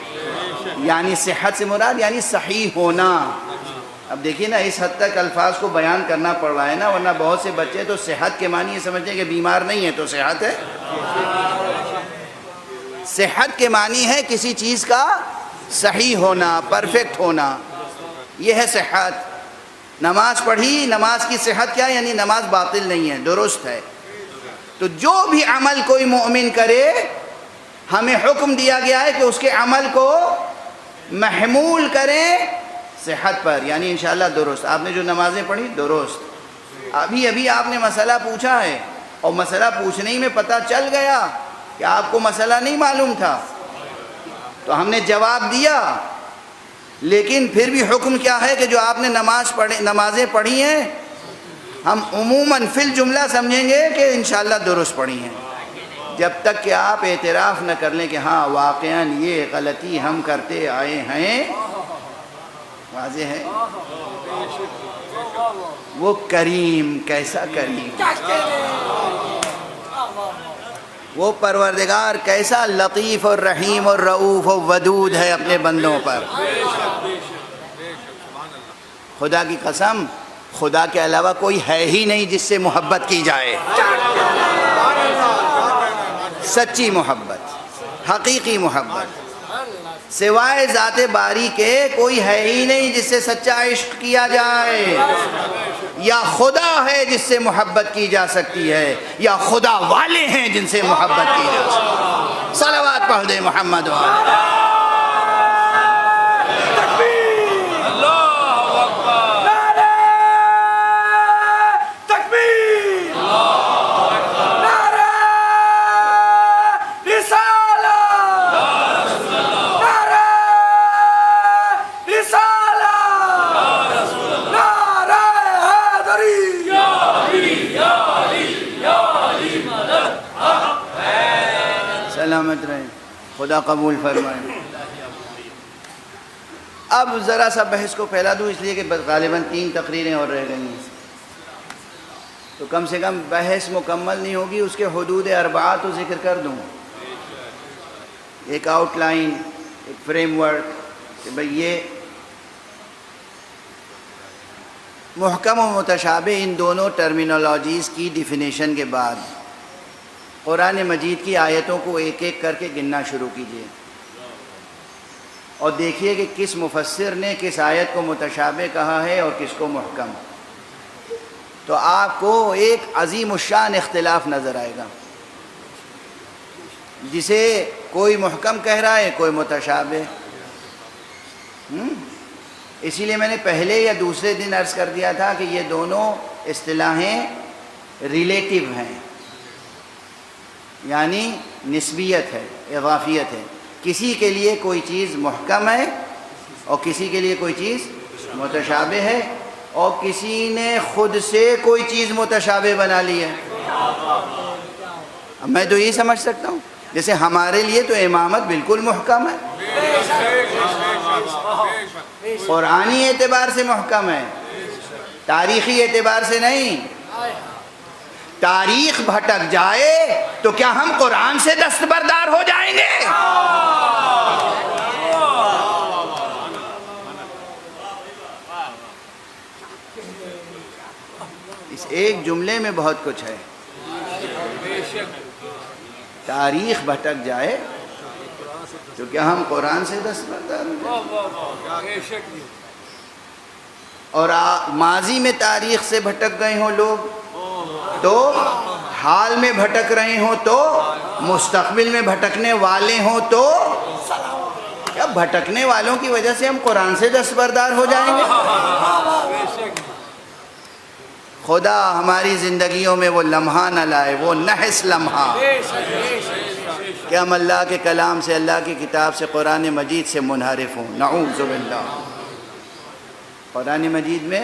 یعنی صحت سے مراد یعنی صحیح ہونا۔ اب دیکھیے نا، اس حد تک الفاظ کو بیان کرنا پڑ رہا ہے نا، ورنہ بہت سے بچے تو صحت کے معنی یہ سمجھتے ہیں کہ بیمار نہیں ہے تو صحت ہے۔ صحت کے معنی ہے کسی چیز کا صحیح ہونا، پرفیکٹ ہونا، یہ ہے صحت۔ نماز پڑھی، نماز کی صحت کیا؟ یعنی نماز باطل نہیں ہے، درست ہے۔ تو جو بھی عمل کوئی مومن کرے ہمیں حکم دیا گیا ہے کہ اس کے عمل کو محمول کریں صحت پر، یعنی انشاءاللہ درست۔ آپ نے جو نمازیں پڑھی درست، ابھی آپ نے مسئلہ پوچھا ہے اور مسئلہ پوچھنے ہی میں پتہ چل گیا کہ آپ کو مسئلہ نہیں معلوم تھا تو ہم نے جواب دیا، لیکن پھر بھی حکم کیا ہے کہ جو آپ نے نمازیں پڑھی ہیں ہم عموماً فی الجملہ سمجھیں گے کہ انشاءاللہ درست پڑھی ہیں، جب تک کہ آپ اعتراف نہ کر لیں کہ ہاں واقعاً یہ غلطی ہم کرتے آئے ہیں۔ واضح ہے؟ وہ کریم، کیسا کریم، وہ پروردگار کیسا لطیف اور رحیم اور رؤوف اور ودود ہے اپنے بندوں پر. خدا کی قسم خدا کے علاوہ کوئی ہے ہی نہیں جس سے محبت کی جائے. سچی محبت، حقیقی محبت سوائے ذات باری کے کوئی ہے ہی نہیں جس سے سچا عشق کیا جائے. یا خدا ہے جس سے محبت کی جا سکتی ہے یا خدا والے ہیں جن سے محبت کی جا سکتی ہے. صلوات پڑھ دے محمد والے. سلامت رہیں، خدا قبول فرمائے. اب ذرا سا بحث کو پھیلا دوں اس لیے کہ غالباً 3 تقریریں اور رہ گئی ہیں، تو کم سے کم بحث مکمل نہیں ہوگی، اس کے حدود 4 تو ذکر کر دوں. ایک آؤٹ لائن، ایک فریم ورک کہ بھئی یہ محکم و متشابہ ان دونوں ٹرمینالوجیز کی ڈیفینیشن کے بعد قرآن مجید کی آیتوں کو ایک ایک کر کے گننا شروع کیجئے اور دیکھیے کہ کس مفسر نے کس آیت کو متشابہ کہا ہے اور کس کو محکم. تو آپ کو ایک عظیم الشان اختلاف نظر آئے گا، جسے کوئی محکم کہہ رہا ہے کوئی متشابہ. اسی لیے میں نے پہلے یا دوسرے دن عرض کر دیا تھا کہ یہ دونوں اصطلاحیں ریلیٹیو ہیں، یعنی نسبیت ہے، اضافیت ہے. کسی کے لیے کوئی چیز محکم ہے اور کسی کے لیے کوئی چیز متشابہ ہے، اور کسی نے خود سے کوئی چیز متشابہ بنا لی ہے. اب میں تو یہ سمجھ سکتا ہوں جیسے ہمارے لیے تو امامت بالکل محکم ہے، قرآنی اعتبار سے محکم ہے، تاریخی اعتبار سے نہیں. تاریخ بھٹک جائے تو کیا ہم قرآن سے دستبردار ہو جائیں گے؟ اس ایک جملے میں بہت کچھ ہے. تاریخ بھٹک جائے تو کیا ہم قرآن سے دستبردار ہو جائیں گے؟ اور ماضی میں تاریخ سے بھٹک گئے ہوں لوگ تو حال میں بھٹک رہے ہوں تو مستقبل میں بھٹکنے والے ہوں تو کیا بھٹکنے والوں کی وجہ سے ہم قرآن سے دستبردار ہو جائیں گے؟ خدا ہماری زندگیوں میں وہ لمحہ نہ لائے، وہ نحس لمحہ کہ ہم اللہ کے کلام سے، اللہ کی کتاب سے، قرآن مجید سے منحرف ہوں. نعوذ باللہ. قرآن مجید میں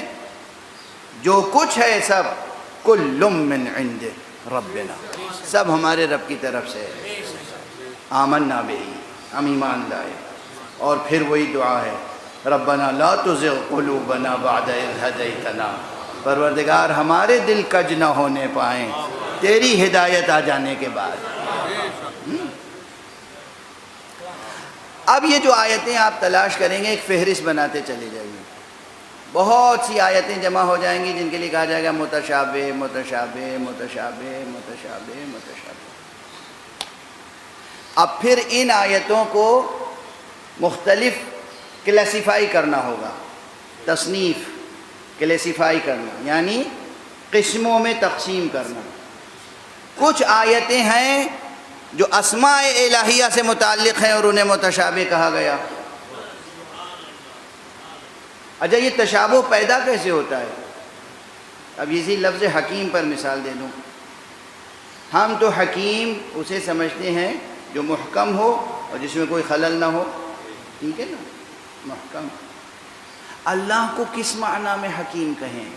جو کچھ ہے سب کل من عند ربنا، سب ہمارے رب کی طرف سے ہے. آمنا بہ، ہم ایمان لائے. اور پھر وہی دعا ہے ربنا لا تزغ قلوبنا بعد اذ ہدیتنا، پروردگار ہمارے دل کج نہ ہونے پائیں تیری ہدایت آ جانے کے بعد. اب یہ جو آیتیں آپ تلاش کریں گے ایک فہرست بناتے چلے جائیے. بہت سی آیتیں جمع ہو جائیں گی جن کے لیے کہا جائے گا متشابہ متشابہ متشابہ متشابہ متشابہ. اب پھر ان آیتوں کو مختلف کلاسیفائی کرنا ہوگا. تصنیف، کلاسیفائی کرنا یعنی قسموں میں تقسیم کرنا. کچھ آیتیں ہیں جو اسماء الہیہ سے متعلق ہیں اور انہیں متشابہ کہا گیا. اچھا یہ تشابہ پیدا کیسے ہوتا ہے؟ اب اسی لفظ حکیم پر مثال دے دوں. ہم تو حکیم اسے سمجھتے ہیں جو محکم ہو اور جس میں کوئی خلل نہ ہو، ٹھیک ہے نا، محکم. اللہ کو کس معنی میں حکیم کہیں؟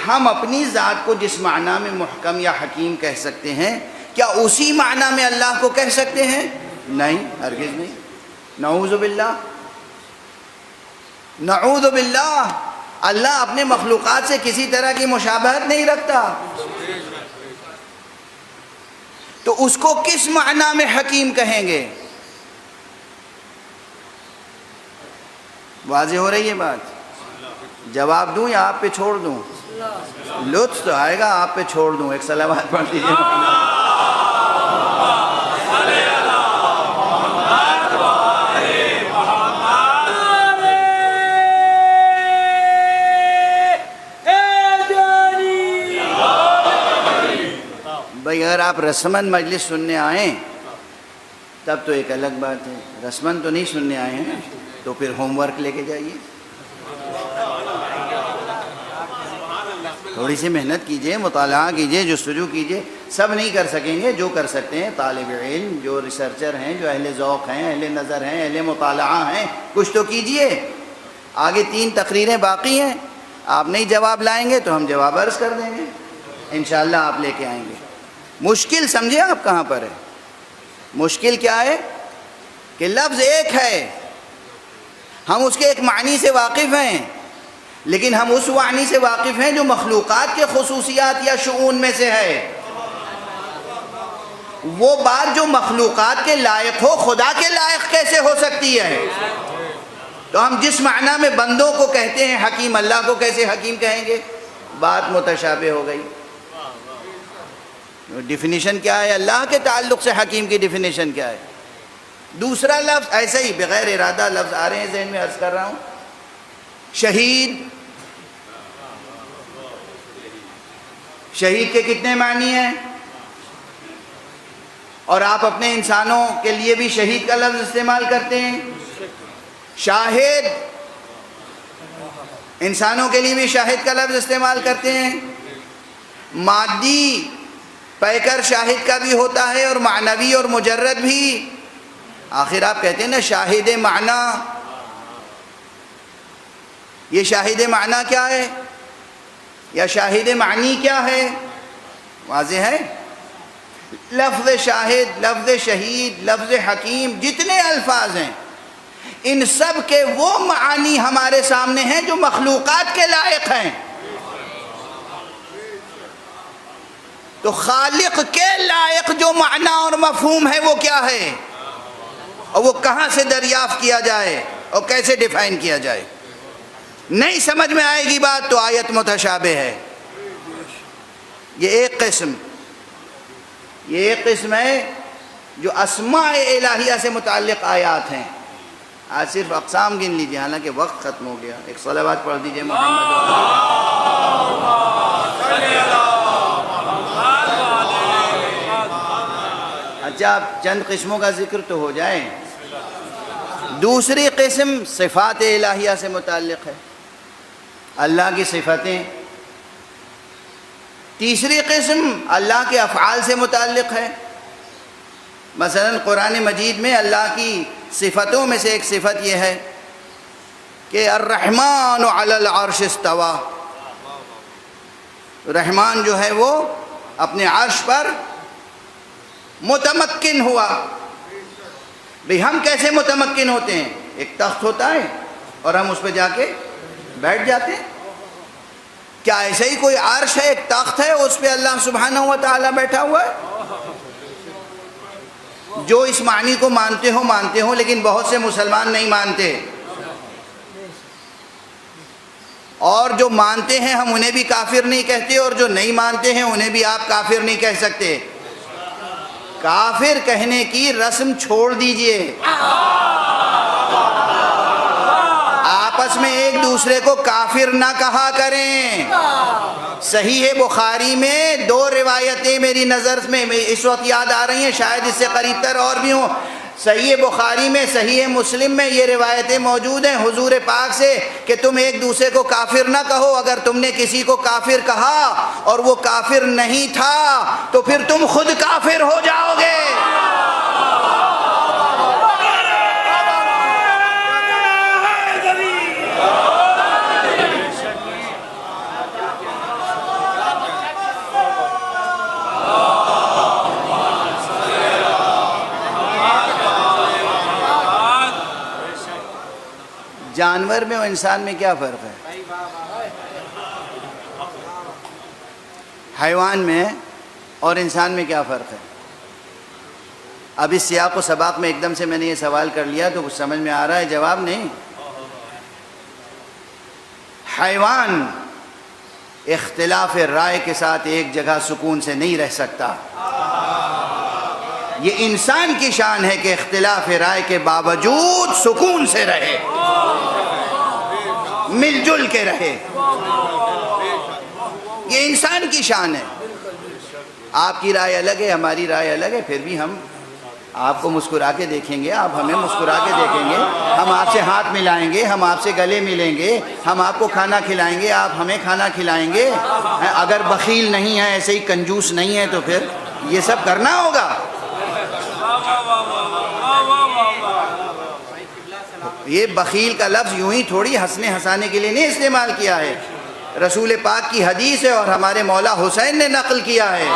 ہم اپنی ذات کو جس معنی میں محکم یا حکیم کہہ سکتے ہیں کیا اسی معنی میں اللہ کو کہہ سکتے ہیں؟ نہیں، ہرگز نہیں. نعوذ باللہ، نعوذ باللہ. اللہ اپنے مخلوقات سے کسی طرح کی مشابہت نہیں رکھتا، تو اس کو کس معنی میں حکیم کہیں گے؟ واضح ہو رہی ہے بات؟ جواب دوں یا آپ پہ چھوڑ دوں؟ لطف تو آئے گا، آپ پہ چھوڑ دوں. ایک صلوات پڑھ دیجیے. بھائی اگر آپ رسمن مجلس سننے آئیں تب تو ایک الگ بات ہے، رسمن تو نہیں سننے آئے ہیں تو پھر ہوم ورک لے کے جائیے، تھوڑی سی محنت کیجئے، مطالعہ کیجئے، جستجو کیجئے. سب نہیں کر سکیں گے، جو کر سکتے ہیں طالب علم، جو ریسرچر ہیں، جو اہل ذوق ہیں، اہل نظر ہیں، اہل مطالعہ ہیں، کچھ تو کیجئے. آگے 3 تقریریں باقی ہیں، آپ نہیں جواب لائیں گے تو ہم جواب عرض کر دیں گے، انشاءاللہ آپ لے کے آئیں گے. مشکل سمجھے آپ کہاں پر ہے؟ مشکل کیا ہے کہ لفظ ایک ہے، ہم اس کے ایک معنی سے واقف ہیں، لیکن ہم اس معنی سے واقف ہیں جو مخلوقات کے خصوصیات یا شؤون میں سے ہے. وہ بات جو مخلوقات کے لائق ہو خدا کے لائق کیسے ہو سکتی ہے؟ تو ہم جس معنی میں بندوں کو کہتے ہیں حکیم، اللہ کو کیسے حکیم کہیں گے؟ بات متشابہ ہو گئی. ڈیفینیشن کیا ہے اللہ کے تعلق سے؟ حکیم کی ڈیفینیشن کیا ہے؟ دوسرا لفظ ایسے ہی بغیر ارادہ لفظ آ رہے ہیں ذہن میں، عرض کر رہا ہوں. شہید. شہید کے کتنے معنی ہیں؟ اور آپ اپنے انسانوں کے لیے بھی شہید کا لفظ استعمال کرتے ہیں. شاہد، انسانوں کے لیے بھی شاہد کا لفظ استعمال کرتے ہیں. مادی پیکر شاہد کا بھی ہوتا ہے اور معنوی اور مجرد بھی. آخر آپ کہتے ہیں نا شاہد معنی. یہ شاہد معنی کیا ہے یا شاہد معنی کیا ہے؟ واضح ہے. لفظ شاہد، لفظ شہید، لفظ حکیم، جتنے الفاظ ہیں ان سب کے وہ معانی ہمارے سامنے ہیں جو مخلوقات کے لائق ہیں. تو خالق کے لائق جو معنی اور مفہوم ہے وہ کیا ہے، اور وہ کہاں سے دریافت کیا جائے اور کیسے ڈیفائن کیا جائے؟ نہیں سمجھ میں آئے گی بات تو آیت متشابہ ہے. یہ ایک قسم ہے جو اسماء الہیہ سے متعلق آیات ہیں. آج صرف اقسام گن لیجئے، حالانکہ وقت ختم ہو گیا. ایک صلوات پڑھ دیجئے محمد. اچھا آپ چند قسموں کا ذکر تو ہو جائے. دوسری قسم صفات الہیہ سے متعلق ہے، اللہ کی صفتیں. تیسری قسم اللہ کے افعال سے متعلق ہے. مثلا قرآن مجید میں اللہ کی صفتوں میں سے ایک صفت یہ ہے کہ الرحمن علی العرش استوى. رحمان جو ہے وہ اپنے عرش پر متمکن ہوا. بھئی ہم کیسے متمکن ہوتے ہیں؟ ایک تخت ہوتا ہے اور ہم اس پہ جا کے بیٹھ جاتے ہیں. کیا ایسے ہی کوئی عرش ہے، ایک تخت ہے، اس پہ اللہ سبحانہ و تعالیٰ بیٹھا ہوا ہے؟ جو اس معنی کو مانتے ہوں لیکن بہت سے مسلمان نہیں مانتے، اور جو مانتے ہیں ہم انہیں بھی کافر نہیں کہتے، اور جو نہیں مانتے ہیں انہیں بھی آپ کافر نہیں کہہ سکتے. کافر کہنے کی رسم چھوڑ دیجئے. آپس میں ایک دوسرے کو کافر نہ کہا کریں. صحیح بخاری میں 2 روایتیں میری نظر میں اس وقت یاد آ رہی ہیں، شاید اس سے قریب تر اور بھی ہوں. صحیح بخاری میں، صحیح مسلم میں یہ روایتیں موجود ہیں حضور پاک سے کہ تم ایک دوسرے کو کافر نہ کہو. اگر تم نے کسی کو کافر کہا اور وہ کافر نہیں تھا تو پھر تم خود کافر ہو جاؤ گے. جانور میں اور انسان میں کیا فرق ہے؟ حیوان میں اور انسان میں کیا فرق ہے؟ اب اس سیاق و سباق میں ایک دم سے میں نے یہ سوال کر لیا تو کچھ سمجھ میں آ رہا ہے؟ جواب نہیں۔ حیوان اختلاف رائے کے ساتھ ایک جگہ سکون سے نہیں رہ سکتا۔ یہ انسان کی شان ہے کہ اختلاف رائے کے باوجود سکون سے رہے، مل جل کے رہے۔ یہ انسان کی شان ہے۔ آپ کی رائے الگ ہے، ہماری رائے الگ ہے، پھر بھی ہم آپ کو مسکرا کے دیکھیں گے، آپ ہمیں مسکرا کے دیکھیں گے، ہم آپ سے ہاتھ ملائیں گے، ہم آپ سے گلے ملیں گے، ہم آپ کو کھانا کھلائیں گے، آپ ہمیں کھانا کھلائیں گے۔ اگر بخیل نہیں ہے، ایسے ہی کنجوس نہیں ہے، تو پھر یہ سب کرنا ہوگا۔ یہ بخیل کا لفظ یوں ہی تھوڑی ہنسنے ہنسانے کے لیے نہیں استعمال کیا ہے، رسول پاک کی حدیث ہے اور ہمارے مولا حسین نے نقل کیا ہے۔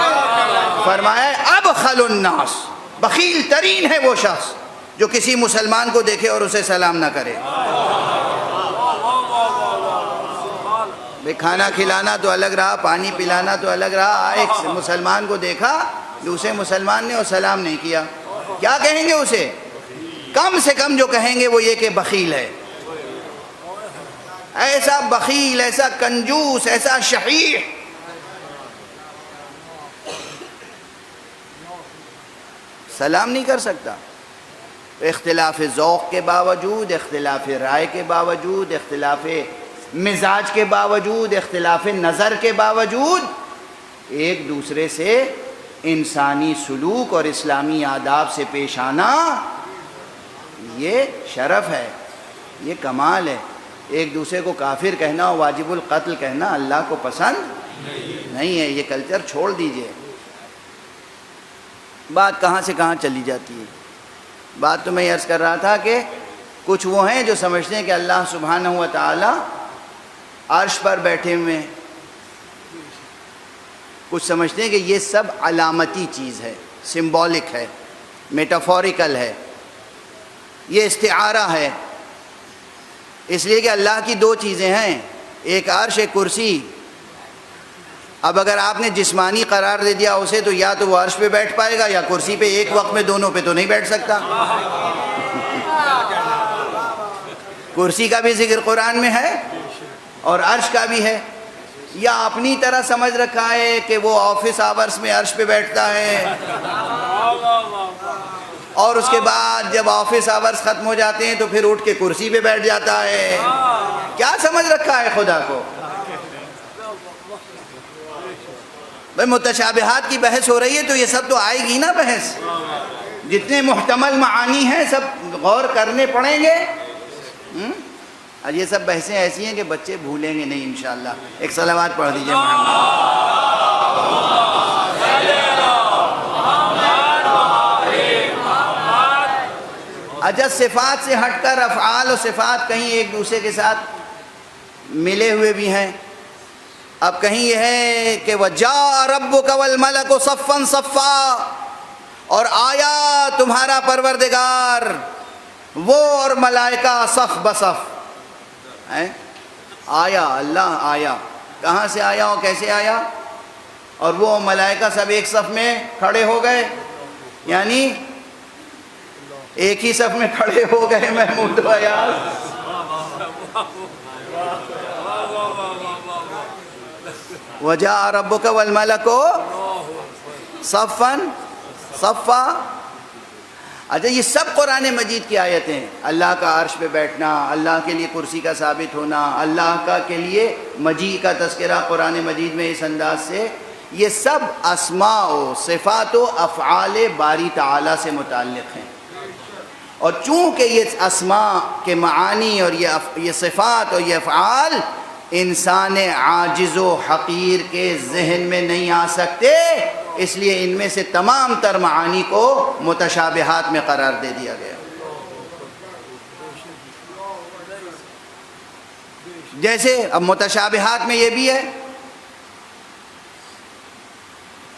فرمایا ہے ابخل الناس، بخیل ترین ہے وہ شخص جو کسی مسلمان کو دیکھے اور اسے سلام نہ کرے۔ بھئی کھانا کھلانا تو الگ رہا، پانی پلانا تو الگ رہا، ایک مسلمان کو دیکھا دوسرے مسلمان نے اور سلام نہیں کیا، کیا کہیں گے اسے؟ کم سے کم جو کہیں گے وہ یہ کہ بخیل ہے، ایسا بخیل، ایسا کنجوس، ایسا شحیح۔ سلام نہیں کر سکتا۔ اختلاف ذوق کے باوجود، اختلاف رائے کے باوجود، اختلاف مزاج کے باوجود، اختلاف نظر کے باوجود ایک دوسرے سے انسانی سلوک اور اسلامی آداب سے پیش آنا، یہ شرف ہے، یہ کمال ہے۔ ایک دوسرے کو کافر کہنا اور واجب القتل کہنا اللہ کو پسند نہیں ہے۔ یہ کلچر چھوڑ دیجئے۔ بات کہاں سے کہاں چلی جاتی ہے۔ بات تو میں عرض کر رہا تھا کہ کچھ وہ ہیں جو سمجھتے ہیں کہ اللہ سبحانہ و تعالی عرش پر بیٹھے ہوئے ہیں، کچھ سمجھتے ہیں کہ یہ سب علامتی چیز ہے، سمبولک ہے، میٹافوریکل ہے، یہ استعارہ ہے، اس لیے کہ اللہ کی دو چیزیں ہیں، ایک عرش، ایک کرسی۔ اب اگر آپ نے جسمانی قرار دے دیا اسے تو یا تو وہ عرش پہ بیٹھ پائے گا یا کرسی پہ، ایک وقت میں دونوں پہ تو نہیں بیٹھ سکتا۔ کرسی کا بھی ذکر قرآن میں ہے اور عرش کا بھی ہے۔ یا اپنی طرح سمجھ رکھا ہے کہ وہ آفس آورز میں عرش پہ بیٹھتا ہے اور اس کے بعد جب آفس آورز ختم ہو جاتے ہیں تو پھر اٹھ کے کرسی پہ بیٹھ جاتا ہے۔ کیا سمجھ رکھا ہے خدا کو؟ بھئی متشابہات کی بحث ہو رہی ہے تو یہ سب تو آئے گی نا بحث، جتنے محتمل معانی ہیں سب غور کرنے پڑیں گے۔ اور یہ سب بحثیں ایسی ہیں کہ بچے بھولیں گے نہیں انشاءاللہ۔ ایک صلوات پڑھ دیجئے اجل صفات سے ہٹ کر افعال و صفات کہیں ایک دوسرے کے ساتھ ملے ہوئے بھی ہیں۔ اب کہیں یہ ہے کہ وَجَاءَ رَبُّكَ وَالْمَلَكُ صَفًّا صَفًّا، اور آیا تمہارا پروردگار وہ اور ملائکہ صف بصف۔ آیا، اللہ آیا، کہاں سے آیا اور کیسے آیا؟ اور وہ ملائکہ سب ایک صف میں کھڑے ہو گئے، یعنی ایک ہی صف میں کھڑے ہو گئے محمود و ایاز۔ وَجَاءَ رَبُّكَ وَالْمَلَكُ صَفًّا صَفًّا۔ اچھا یہ سب قرآن مجید کی آیتیں ہیں، اللہ کا عرش پہ بیٹھنا، اللہ کے لیے کرسی کا ثابت ہونا، اللہ کا کے لیے مجیء کا تذکرہ قرآن مجید میں اس انداز سے، یہ سب اسماء و صفات و افعال باری تعالیٰ سے متعلق ہیں۔ اور چونکہ یہ اسماء کے معانی اور یہ صفات اور یہ افعال انسان عاجز و حقیر کے ذہن میں نہیں آ سکتے، اس لیے ان میں سے تمام تر معانی کو متشابہات میں قرار دے دیا گیا۔ جیسے اب متشابہات میں یہ بھی ہے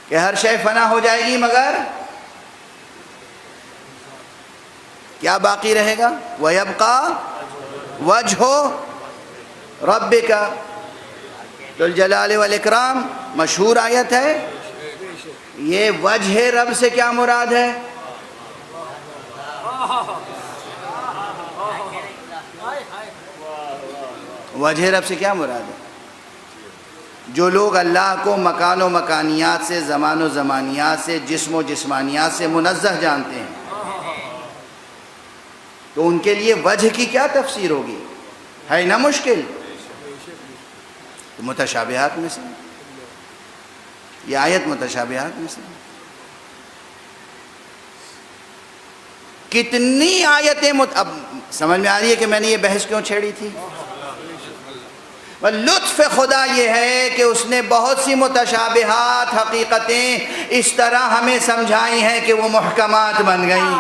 کہ ہر شے فنا ہو جائے گی مگر کیا باقی رہے گا؟ وَيَبْقَى وَجْهُ ربک ذو الجلال والاکرام مشہور آیت ہے. یہ وجہ رب سے کیا مراد ہے؟ وجہ رب سے کیا مراد ہے؟ جو لوگ اللہ کو مکان و مکانیات سے، زمان و زمانیات سے، جسم و جسمانیات سے منزہ جانتے ہیں، تو ان کے لیے وجہ کی کیا تفسیر ہوگی؟ ہے نا مشکل. متشابہات میں سے یہ آیت متشابہات میں سے. کتنی آیتیں اب سمجھ میں آ رہی ہے کہ میں نے یہ بحث کیوں چھیڑی تھی؟ لطف خدا یہ ہے کہ اس نے بہت سی متشابہات حقیقتیں اس طرح ہمیں سمجھائی ہیں کہ وہ محکمات بن گئیں.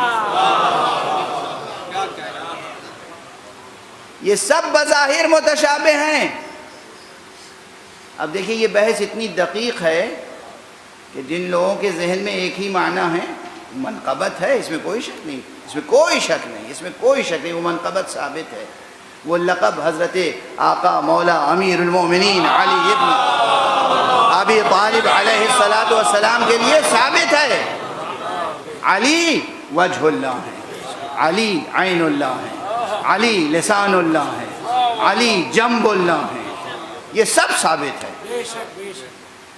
یہ سب بظاہر متشابہ ہیں. اب دیکھیں یہ بحث اتنی دقیق ہے کہ جن لوگوں کے ذہن میں ایک ہی معنی ہے، منقبت ہے، اس میں کوئی شک نہیں، اس میں کوئی شک نہیں، اس میں کوئی شک نہیں، وہ منقبت ثابت ہے. وہ لقب حضرت آقا مولا امیر المومنین علی ابن ابی طالب علیہ السلام کے لیے ثابت ہے. علی وجہ اللہ ہے، علی عین اللہ ہے، علی لسان اللہ ہے، علی جنب اللہ ہے، یہ سب ثابت ہے.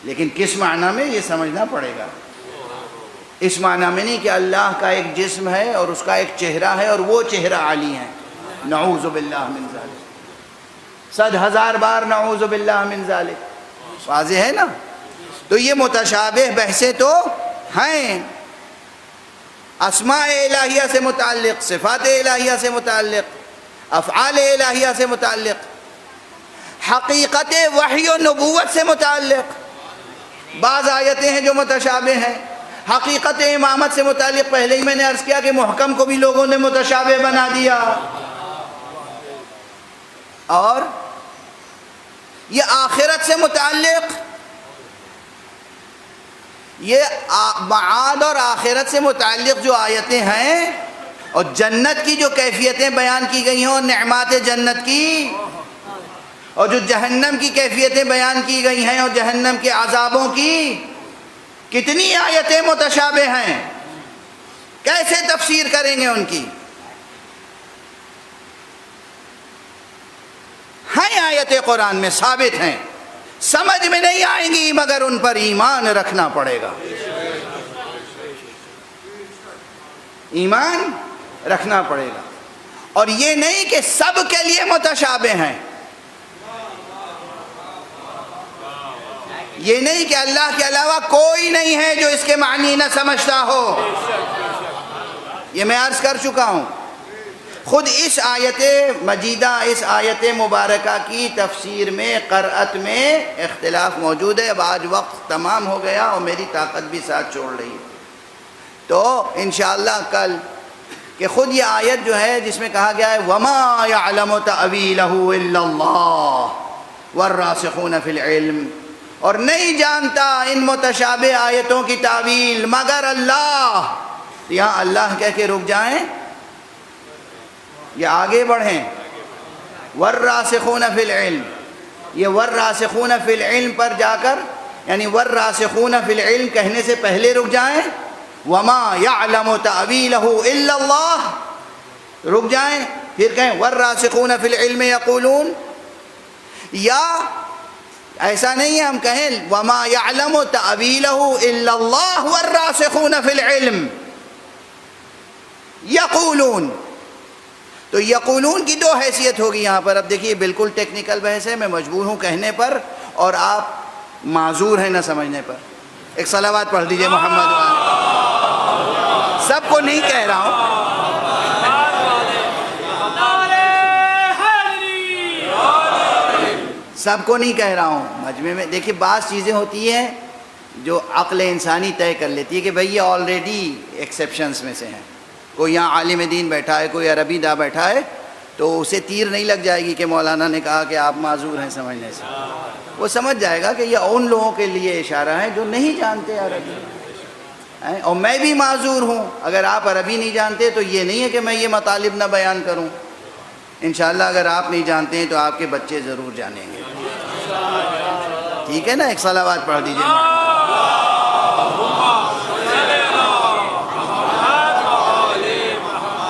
لیکن کس معنی میں یہ سمجھنا پڑے گا. اس معنی میں نہیں کہ اللہ کا ایک جسم ہے اور اس کا ایک چہرہ ہے اور وہ چہرہ علی ہے. نعوذ باللہ من ذالک، 100,000 بار نعوذ باللہ من ذالک. واضح ہے نا. تو یہ متشابہ بحثیں تو ہیں، اسماء الہیہ سے متعلق، صفات الہیہ سے متعلق، افعال الہیہ سے متعلق، حقیقت وحی و نبوت سے متعلق. بعض آیتیں ہیں جو متشابہ ہیں. حقیقت امامت سے متعلق پہلے ہی میں نے عرض کیا کہ محکم کو بھی لوگوں نے متشابہ بنا دیا. اور یہ آخرت سے متعلق، یہ معاد اور آخرت سے متعلق جو آیتیں ہیں اور جنت کی جو کیفیتیں بیان کی گئی ہیں اور نعمات جنت کی، اور جو جہنم کی کیفیتیں بیان کی گئی ہیں اور جہنم کے عذابوں کی، کتنی آیتیں متشابہ ہیں. کیسے تفسیر کریں گے ان کی؟ ہیں آیتیں قرآن میں ثابت ہیں، سمجھ میں نہیں آئیں گی مگر ان پر ایمان رکھنا پڑے گا. ایمان رکھنا پڑے گا. اور یہ نہیں کہ سب کے لیے متشابہ ہیں. یہ نہیں کہ اللہ کے علاوہ کوئی نہیں ہے جو اس کے معنی نہ سمجھتا ہو. یہ میں عرض کر چکا ہوں. خود اس آیت مجیدہ، اس آیت مبارکہ کی تفسیر میں، قرأت میں اختلاف موجود ہے. اب آج وقت تمام ہو گیا اور میری طاقت بھی ساتھ چھوڑ رہی ہے. تو انشاءاللہ کل کہ خود یہ آیت جو ہے جس میں کہا گیا ہے وَمَا يَعْلَمُ تَأْوِيلَهُ إِلَّا اللَّهُ وَالرَّاسِخُونَ فِي الْعِلْمِ، اور نہیں جانتا ان متشابہ آیتوں کی تعویل مگر اللہ. یہاں اللہ کہہ کے رک جائیں یا آگے بڑھیں؟ والراسخون فی العلم، یہ والراسخون فی العلم پر جا کر یعنی والراسخون فی العلم کہنے سے پہلے رک جائیں. وما یعلم تأویلہ الا اللہ، رک جائیں پھر کہیں والراسخون فی العلم یقولون. یا ایسا نہیں ہے ہم کہیں وما یعلم تأویلہ الا اللہ والراسخون فی العلم یقولون. تو یقولون کی دو حیثیت ہوگی یہاں پر. اب دیکھیے بالکل ٹیکنیکل بحث ہے، میں مجبور ہوں کہنے پر اور آپ معذور ہیں نہ سمجھنے پر. ایک صلوات پڑھ دیجئے محمد وآلہ. سب کو نہیں کہہ رہا ہوں، سب کو نہیں کہہ رہا ہوں. مجمع میں دیکھیے بعض چیزیں ہوتی ہیں جو عقل انسانی طے کر لیتی ہے کہ بھئی یہ آلریڈی ایکسیپشنز میں سے ہیں. کوئی یہاں عالم دین بیٹھا ہے، کوئی عربی دا بیٹھا ہے، تو اسے تیر نہیں لگ جائے گی کہ مولانا نے کہا کہ آپ معذور ہیں سمجھنے سے. وہ سمجھ جائے گا کہ یہ ان لوگوں کے لیے اشارہ ہے جو نہیں جانتے عربی. اور میں بھی معذور ہوں، اگر آپ عربی نہیں جانتے تو یہ نہیں ہے کہ میں یہ مطالب نہ بیان کروں. انشاءاللہ اگر آپ نہیں جانتے ہیں تو آپ کے بچے ضرور جانیں گے. ٹھیک ہے نا؟ ایک صلوات پڑھ دیجیے.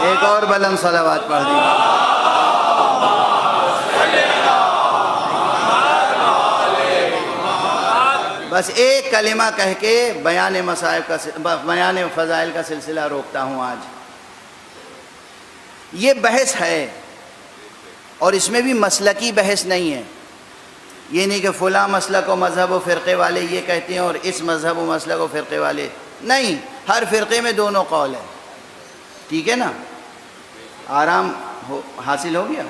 ایک اور بلند صلوات پڑھ دیجیے. بس ایک کلمہ کہہ کے بیان مصائب کا بیان فضائل کا سلسلہ روکتا ہوں آج. یہ بحث ہے اور اس میں بھی مسلکی بحث نہیں ہے. یہ نہیں کہ فلاں مسلک و مذہب و فرقے والے یہ کہتے ہیں اور اس مذہب و مسلک و فرقے والے نہیں. ہر فرقے میں دونوں قول ہیں. ٹھیک ہے نا؟ آرام حاصل ہو گیا؟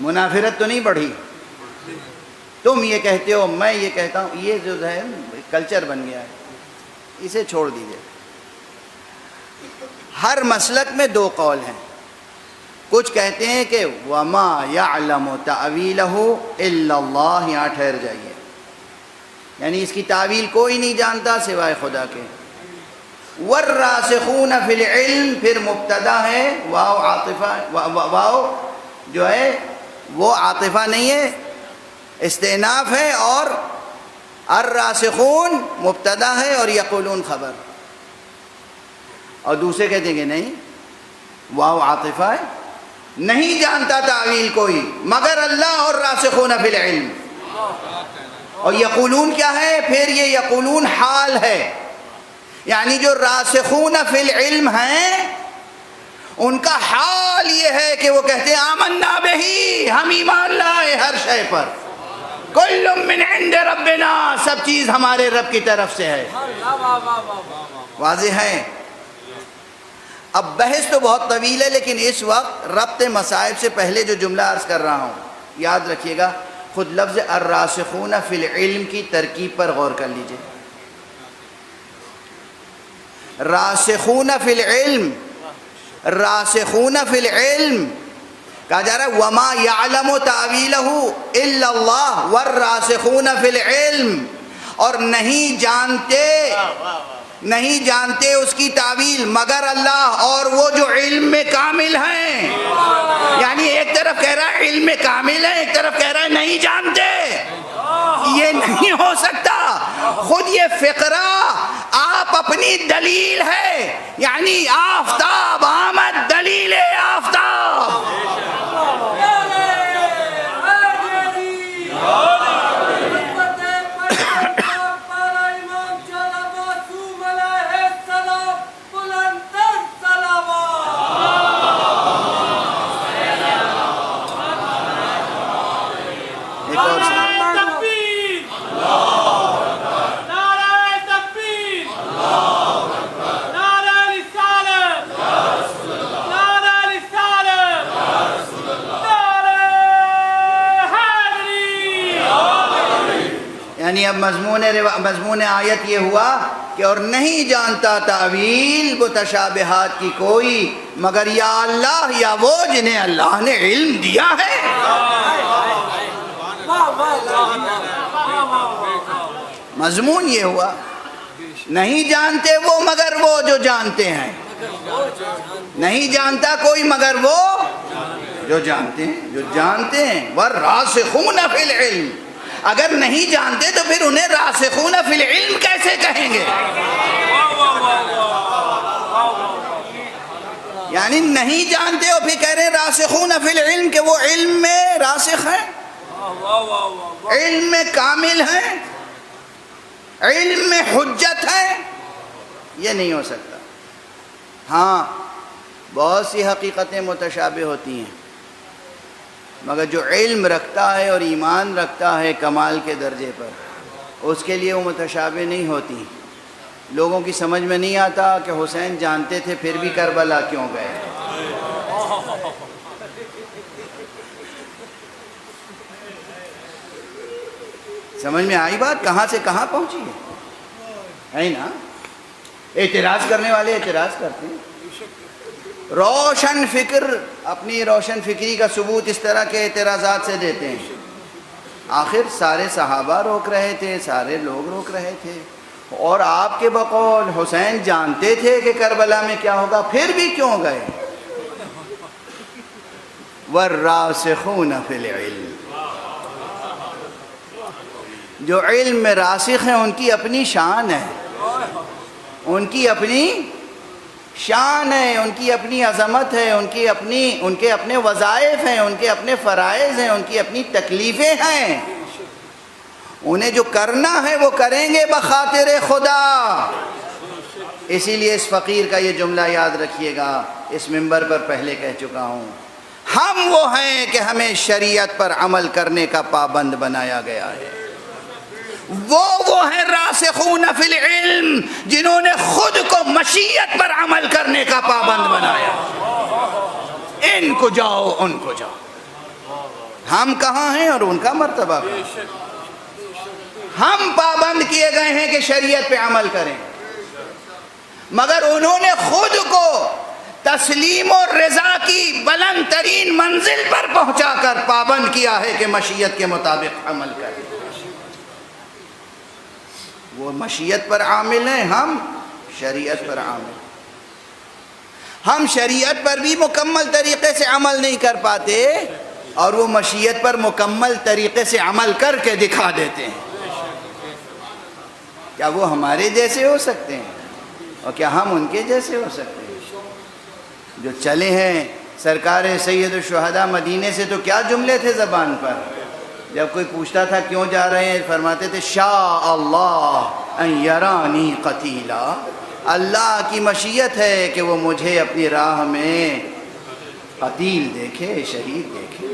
منافرت تو نہیں بڑھی؟ تم یہ کہتے ہو میں یہ کہتا ہوں، یہ جو ہے کلچر بن گیا ہے، اسے چھوڑ دیجئے. ہر مسلک میں دو قول ہیں. کچھ کہتے ہیں کہ وَمَا يَعْلَمُ تَأْوِيلَهُ إِلَّا اللَّهُ. یہاں ٹھہر جائیے، یعنی اس کی تعویل کوئی نہیں جانتا سوائے خدا کے. وَالرَّاسِخُونَ فِي الْعِلْمِ پھر مبتدا ہے، واو عاطفہ، واو جو ہے وہ عاطفہ نہیں ہے، استئناف ہے، اور الراسخون مبتدا ہے اور یقولون خبر. اور دوسرے کہتے ہیں کہ نہیں، واو عاطفہ ہے، نہیں جانتا تعویل کوئی مگر اللہ اور راسخون فی العلم. اور یقولون کیا ہے؟ پھر یہ یقولون حال ہے، یعنی جو راسخون فی العلم ہیں ان کا حال یہ ہے کہ وہ کہتے ہیں آمنا بہی، ہم ایمان لائے ہر شے پر، کل من عند ربنا، سب چیز ہمارے رب کی طرف سے ہے. واضح ہے؟ اب بحث تو بہت طویل ہے، لیکن اس وقت ربط مصائب سے پہلے جو جملہ عرض کر رہا ہوں یاد رکھیے گا. خود لفظ الراسخون فی العلم کی ترکیب پر غور کر لیجئے. راسخون فی العلم، راسخون فی العلم کہا جا رہا ہے وما یعلم تاویلہ الا اللہ والراسخون فی العلم، اور نہیں جانتے اس کی تعویل مگر اللہ اور وہ جو علم میں کامل ہیں. یعنی ایک طرف کہہ رہا ہے علم میں کامل ہے، ایک طرف کہہ رہا ہے نہیں جانتے. یہ نہیں ہو سکتا. خود یہ فقرہ آپ اپنی دلیل ہے، یعنی آفتاب آمد، دلیل آفتاب. یعنی اب مضمون آیت یہ ہوا کہ اور نہیں جانتا تعویل متشابہات کی کوئی مگر یا اللہ یا وہ جنہیں اللہ نے علم دیا ہے. مضمون یہ ہوا نہیں جانتے وہ مگر وہ جو جانتے ہیں. نہیں جانتا کوئی مگر وہ جو جانتے ہیں، جو جانتے ہیں. والراسخون فی العلم، اگر نہیں جانتے تو پھر انہیں راسخون فی العلم کیسے کہیں گے؟ یعنی نہیں جانتے اور پھر کہہ رہے ہیں راسخون فی العلم کہ وہ علم میں راسخ ہیں، علم میں کامل ہیں، علم میں حجت ہے. یہ نہیں ہو سکتا. ہاں بہت سی حقیقتیں متشابہ ہوتی ہیں، مگر جو علم رکھتا ہے اور ایمان رکھتا ہے کمال کے درجے پر، اس کے لیے وہ متشابہ نہیں ہوتی. لوگوں کی سمجھ میں نہیں آتا کہ حسین جانتے تھے پھر بھی کربلا کیوں گئے. سمجھ میں آئی بات؟ کہاں سے کہاں پہنچی ہے نا؟ اعتراض کرنے والے اعتراض کرتے ہیں. روشن فکر اپنی روشن فکری کا ثبوت اس طرح کے اعتراضات سے دیتے ہیں. آخر سارے صحابہ روک رہے تھے، سارے لوگ روک رہے تھے، اور آپ کے بقول حسین جانتے تھے کہ کربلا میں کیا ہوگا، پھر بھی کیوں گئے؟ والراسخون فی العلم، جو علم میں راسخ ہیں ان کی اپنی شان ہے، ان کی اپنی شان ہے، ان کی اپنی عظمت ہے، ان کے اپنے وظائف ہیں، ان کے اپنے فرائض ہیں، ان کی اپنی تکلیفیں ہیں، انہیں جو کرنا ہے وہ کریں گے بخاطر خدا۔ اسی لیے اس فقیر کا یہ جملہ یاد رکھیے گا، اس منبر پر پہلے کہہ چکا ہوں، ہم وہ ہیں کہ ہمیں شریعت پر عمل کرنے کا پابند بنایا گیا ہے، وہ ہیں راسخون فی العلم جنہوں نے خود کو مشیت پر عمل کرنے کا پابند بنایا، ان کو جاؤ ان کو جاؤ۔ ہم کہاں ہیں اور ان کا مرتبہ کہاں؟ ہم پابند کیے گئے ہیں کہ شریعت پہ عمل کریں، مگر انہوں نے خود کو تسلیم و رضا کی بلند ترین منزل پر پہنچا کر پابند کیا ہے کہ مشیت کے مطابق عمل کریں۔ وہ مشیت پر عامل ہیں، ہم شریعت پر عامل۔ ہم شریعت پر بھی مکمل طریقے سے عمل نہیں کر پاتے اور وہ مشیت پر مکمل طریقے سے عمل کر کے دکھا دیتے ہیں۔ کیا وہ ہمارے جیسے ہو سکتے ہیں اور کیا ہم ان کے جیسے ہو سکتے ہیں؟ جو چلے ہیں سرکار سید الشہداء مدینے سے تو کیا جملے تھے زبان پر؟ جب کوئی پوچھتا تھا کیوں جا رہے ہیں، فرماتے تھے شاء اللہ ان یرانی قتیلا، اللہ کی مشیت ہے کہ وہ مجھے اپنی راہ میں قتیل دیکھے، شہید دیکھے۔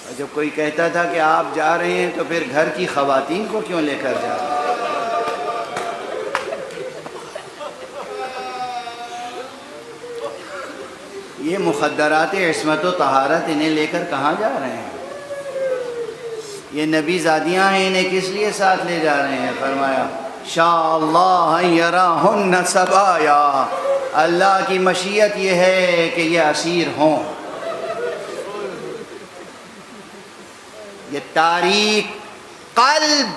اور جب کوئی کہتا تھا کہ آپ جا رہے ہیں تو پھر گھر کی خواتین کو کیوں لے کر جا رہے ہیں؟ یہ مخدرات عصمت و طہارت انہیں لے کر کہاں جا رہے ہیں؟ یہ نبی زادیاں ہیں، انہیں کس لیے ساتھ لے جا رہے ہیں؟ فرمایا شاء اللہ ان یراہن سبایا، اللہ کی مشیت یہ ہے کہ یہ اسیر ہوں۔ یہ تاریک قلب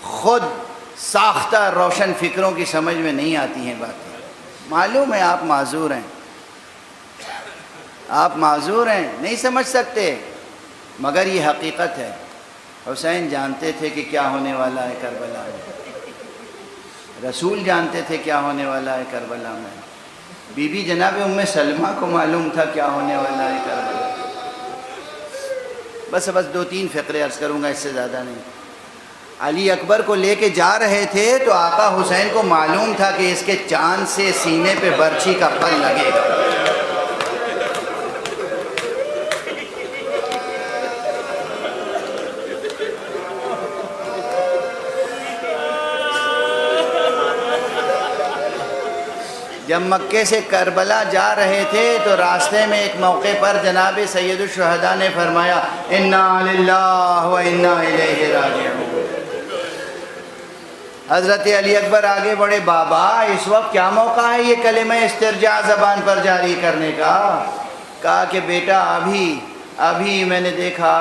خود ساختہ روشن فکروں کی سمجھ میں نہیں آتی ہیں باتیں۔ معلوم ہے آپ معذور ہیں، آپ معذور ہیں، نہیں سمجھ سکتے، مگر یہ حقیقت ہے۔ حسین جانتے تھے کہ کیا ہونے والا ہے کربلا میں، رسول جانتے تھے کیا ہونے والا ہے کربلا میں، بی بی جناب ام سلمہ کو معلوم تھا کیا ہونے والا ہے کربلا۔ بس 2-3 فقرے عرض کروں گا، اس سے زیادہ نہیں۔ علی اکبر کو لے کے جا رہے تھے تو آقا حسین کو معلوم تھا کہ اس کے چاند سے سینے پہ برچھی کا پھل لگے گا۔ جب مکے سے کربلا جا رہے تھے تو راستے میں ایک موقع پر جناب سید الشہداء نے فرمایا انا للہ و انا الیہ راجعون۔ حضرت علی اکبر آگے بڑھے، بابا اس وقت کیا موقع ہے یہ کلمہ استرجاع زبان پر جاری کرنے کا؟ کہا کہ بیٹا ابھی میں نے دیکھا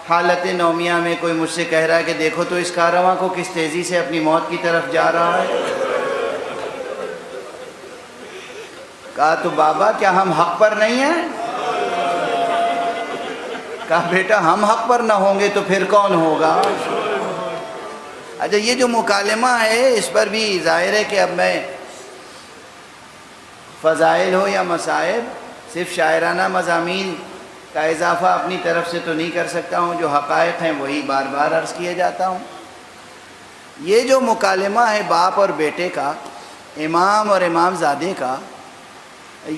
حالت نومیہ میں کوئی مجھ سے کہہ رہا ہے کہ دیکھو تو اس کارواں کو کس تیزی سے اپنی موت کی طرف جا رہا ہے۔ کہا تو بابا کیا ہم حق پر نہیں ہیں؟ کہا بیٹا ہم حق پر نہ ہوں گے تو پھر کون ہوگا؟ اچھا یہ جو مکالمہ ہے اس پر بھی ظاہر ہے کہ اب میں فضائل ہو یا مصائب صرف شاعرانہ مضامین کا اضافہ اپنی طرف سے تو نہیں کر سکتا ہوں، جو حقائق ہیں وہی بار بار عرض کیے جاتا ہوں۔ یہ جو مکالمہ ہے باپ اور بیٹے کا، امام اور امام زادے کا،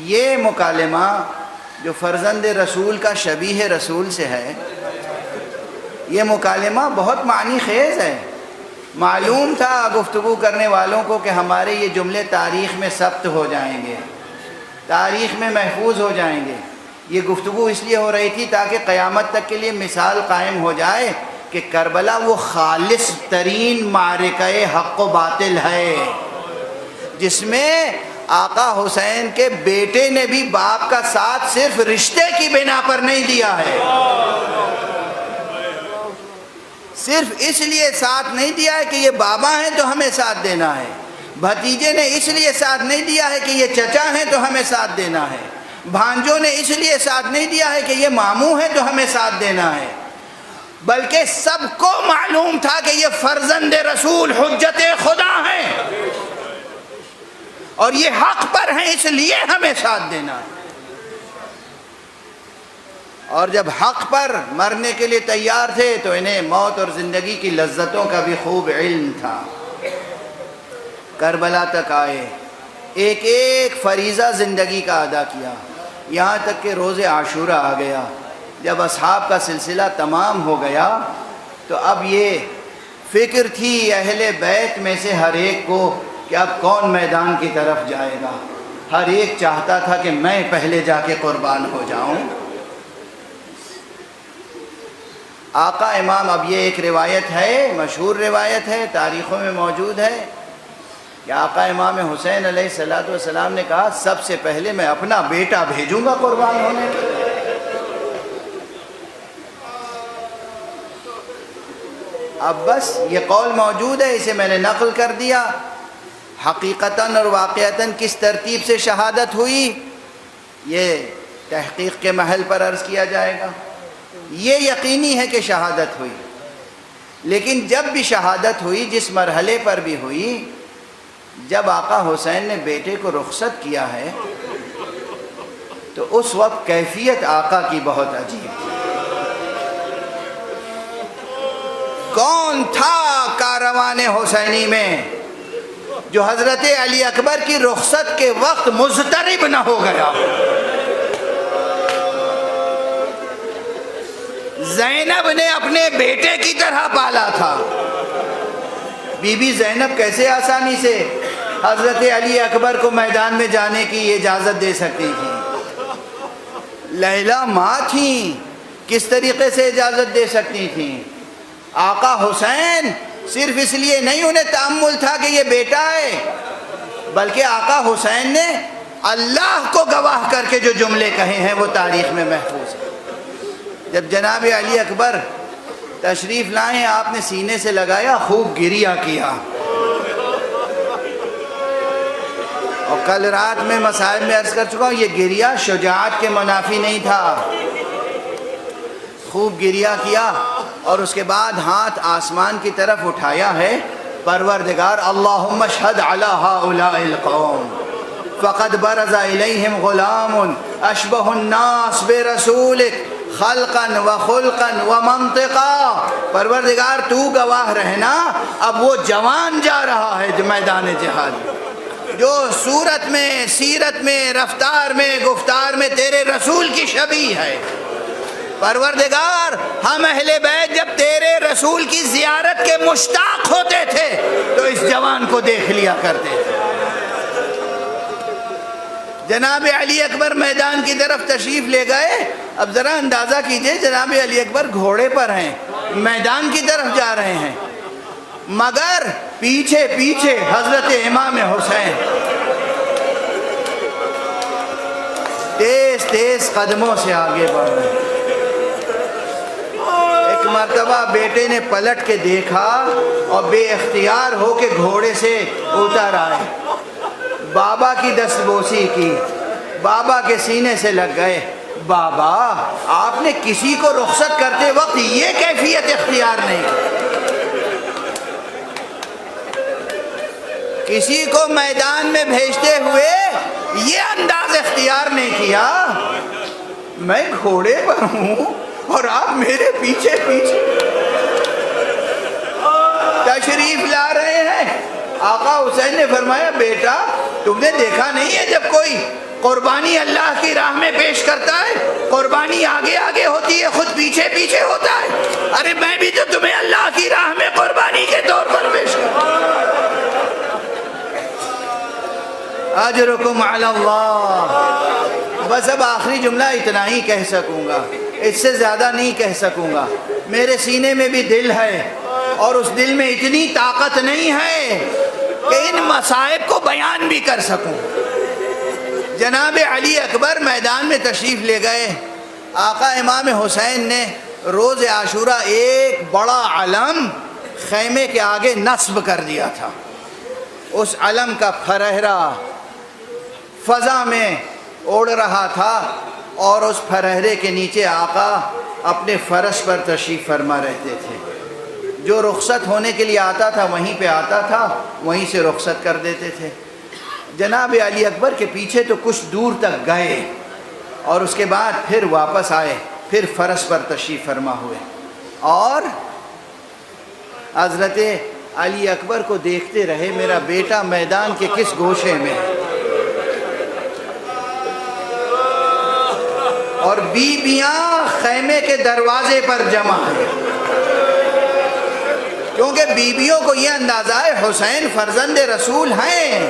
یہ مکالمہ جو فرزند رسول کا شبیہ رسول سے ہے، یہ مکالمہ بہت معنی خیز ہے۔ معلوم تھا گفتگو کرنے والوں کو کہ ہمارے یہ جملے تاریخ میں ثبت ہو جائیں گے، تاریخ میں محفوظ ہو جائیں گے۔ یہ گفتگو اس لیے ہو رہی تھی تاکہ قیامت تک کے لیے مثال قائم ہو جائے کہ کربلا وہ خالص ترین معرکہ حق و باطل ہے جس میں آقا حسین کے بیٹے نے بھی باپ کا ساتھ صرف رشتے کی بنا پر نہیں دیا ہے، صرف اس لیے ساتھ نہیں دیا ہے کہ یہ بابا ہیں تو ہمیں ساتھ دینا ہے، بھتیجے نے اس لیے ساتھ نہیں دیا ہے کہ یہ چچا ہیں تو ہمیں ساتھ دینا ہے، بھانجوں نے اس لیے ساتھ نہیں دیا ہے کہ یہ ماموں ہے تو ہمیں ساتھ دینا ہے، بلکہ سب کو معلوم تھا کہ یہ فرزند رسول حجت خدا ہیں اور یہ حق پر ہیں، اس لیے ہمیں ساتھ دینا ہے۔ اور جب حق پر مرنے کے لیے تیار تھے تو انہیں موت اور زندگی کی لذتوں کا بھی خوب علم تھا۔ کربلا تک آئے، ایک ایک فریضہ زندگی کا ادا کیا، یہاں تک کہ روز عاشورہ آ گیا۔ جب اصحاب کا سلسلہ تمام ہو گیا تو اب یہ فکر تھی اہل بیت میں سے ہر ایک کو کہ اب کون میدان کی طرف جائے گا۔ ہر ایک چاہتا تھا کہ میں پہلے جا کے قربان ہو جاؤں۔ آقا امام، اب یہ ایک روایت ہے، مشہور روایت ہے، تاریخوں میں موجود ہے کہ آقا امام حسین علیہ السلام نے کہا سب سے پہلے میں اپنا بیٹا بھیجوں گا قربان ہونے کے لیے۔ اب بس یہ قول موجود ہے، اسے میں نے نقل کر دیا۔ حقیقتاً اور واقعتاً کس ترتیب سے شہادت ہوئی یہ تحقیق کے محل پر عرض کیا جائے گا۔ یہ یقینی ہے کہ شہادت ہوئی، لیکن جب بھی شہادت ہوئی، جس مرحلے پر بھی ہوئی، جب آقا حسین نے بیٹے کو رخصت کیا ہے تو اس وقت کیفیت آقا کی بہت عجیب تھی۔ کون تھا کاروان حسینی میں جو حضرت علی اکبر کی رخصت کے وقت مضطرب نہ ہو گیا؟ زینب نے اپنے بیٹے کی طرح پالا تھا۔ بی بی زینب کیسے آسانی سے حضرت علی اکبر کو میدان میں جانے کی اجازت دے سکتی تھی؟ لیلا ماں تھیں، کس طریقے سے اجازت دے سکتی تھیں؟ آقا حسین صرف اس لیے نہیں انہیں تأمل تھا کہ یہ بیٹا ہے، بلکہ آقا حسین نے اللہ کو گواہ کر کے جو جملے کہے ہیں وہ تاریخ میں محفوظ ہیں۔ جب جناب علی اکبر تشریف لائے، آپ نے سینے سے لگایا، خوب گریہ کیا، اور کل رات میں مصائب میں عرض کر چکا ہوں یہ گریہ شجاعت کے منافی نہیں تھا۔ خوب گریہ کیا اور اس کے بعد ہاتھ آسمان کی طرف اٹھایا ہے، پروردگار اللہم اشہد علی ہؤلاء القوم فقد برز الیہم غلام اشبہ الناس برسولک خلقا و خلقا و منطقا۔ پروردگار تو گواہ رہنا، اب وہ جوان جا رہا ہے جو میدان جہاد، جو صورت میں، سیرت میں، رفتار میں، گفتار میں تیرے رسول کی شبیہ ہے۔ پروردگار ہم اہل بیت جب تیرے رسول کی زیارت کے مشتاق ہوتے تھے تو اس جوان کو دیکھ لیا کرتے تھے۔ جناب علی اکبر میدان کی طرف تشریف لے گئے۔ اب ذرا اندازہ کیجئے، جناب علی اکبر گھوڑے پر ہیں، میدان کی طرف جا رہے ہیں، مگر پیچھے پیچھے حضرت امام حسین تیز تیز قدموں سے آگے بڑھ رہے ہیں۔ ایک مرتبہ بیٹے نے پلٹ کے دیکھا اور بے اختیار ہو کے گھوڑے سے اتر آئے، بابا کی دستبوسی کی، بابا کے سینے سے لگ گئے۔ بابا، آپ نے کسی کو رخصت کرتے وقت یہ کیفیت اختیار نہیں کی، کسی کو میدان میں بھیجتے ہوئے یہ انداز اختیار نہیں کیا۔ میں گھوڑے پر ہوں اور آپ میرے پیچھے پیچھے تشریف لا رہے ہیں۔ آقا حسین نے فرمایا بیٹا تم نے دیکھا نہیں ہے جب کوئی قربانی اللہ کی راہ میں پیش کرتا ہے قربانی آگے آگے ہوتی ہے خود پیچھے پیچھے ہوتا ہے، ارے میں بھی تو تمہیں اللہ کی راہ میں قربانی کے طور پر پیش کرتا ہوں۔ اجرکم علی اللہ۔ بس اب آخری جملہ اتنا ہی کہہ سکوں گا، اس سے زیادہ نہیں کہہ سکوں گا۔ میرے سینے میں بھی دل ہے اور اس دل میں اتنی طاقت نہیں ہے کہ ان مصائب کو بیان بھی کر سکوں۔ جناب علی اکبر میدان میں تشریف لے گئے۔ آقا امام حسین نے روز عاشورہ ایک بڑا علم خیمے کے آگے نصب کر دیا تھا۔ اس علم کا پھرہرا فضا میں اڑ رہا تھا اور اس پھرہرے کے نیچے آقا اپنے فرش پر تشریف فرما رہتے تھے. جو رخصت ہونے کے لیے آتا تھا وہیں پہ آتا تھا، وہیں سے رخصت کر دیتے تھے. جناب علی اکبر کے پیچھے تو کچھ دور تک گئے اور اس کے بعد پھر واپس آئے، پھر فرش پر تشریف فرما ہوئے اور حضرت علی اکبر کو دیکھتے رہے میرا بیٹا میدان کے کس گوشے میں ہے. اور بیویاں خیمے کے دروازے پر جمع ہیں، کیونکہ بیویوں کو یہ اندازہ ہے حسین فرزند رسول ہیں،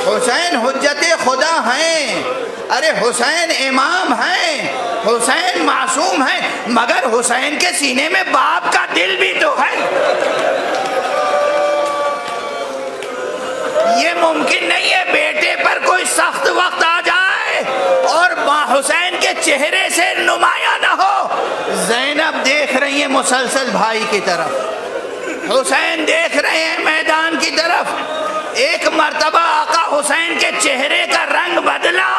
حسین حجت خدا ہیں، ارے حسین امام ہیں، حسین معصوم ہیں، مگر حسین کے سینے میں باپ کا دل بھی تو ہے. یہ ممکن نہیں ہے بیٹے پر کوئی سخت وقت آ جائے اور ماں حسین کے چہرے سے نمایاں نہ ہو. زینب دیکھ رہی ہیں مسلسل بھائی کی طرف، حسین دیکھ رہے ہیں میدان کی طرف. ایک مرتبہ آقا حسین کے چہرے کا رنگ بدلا.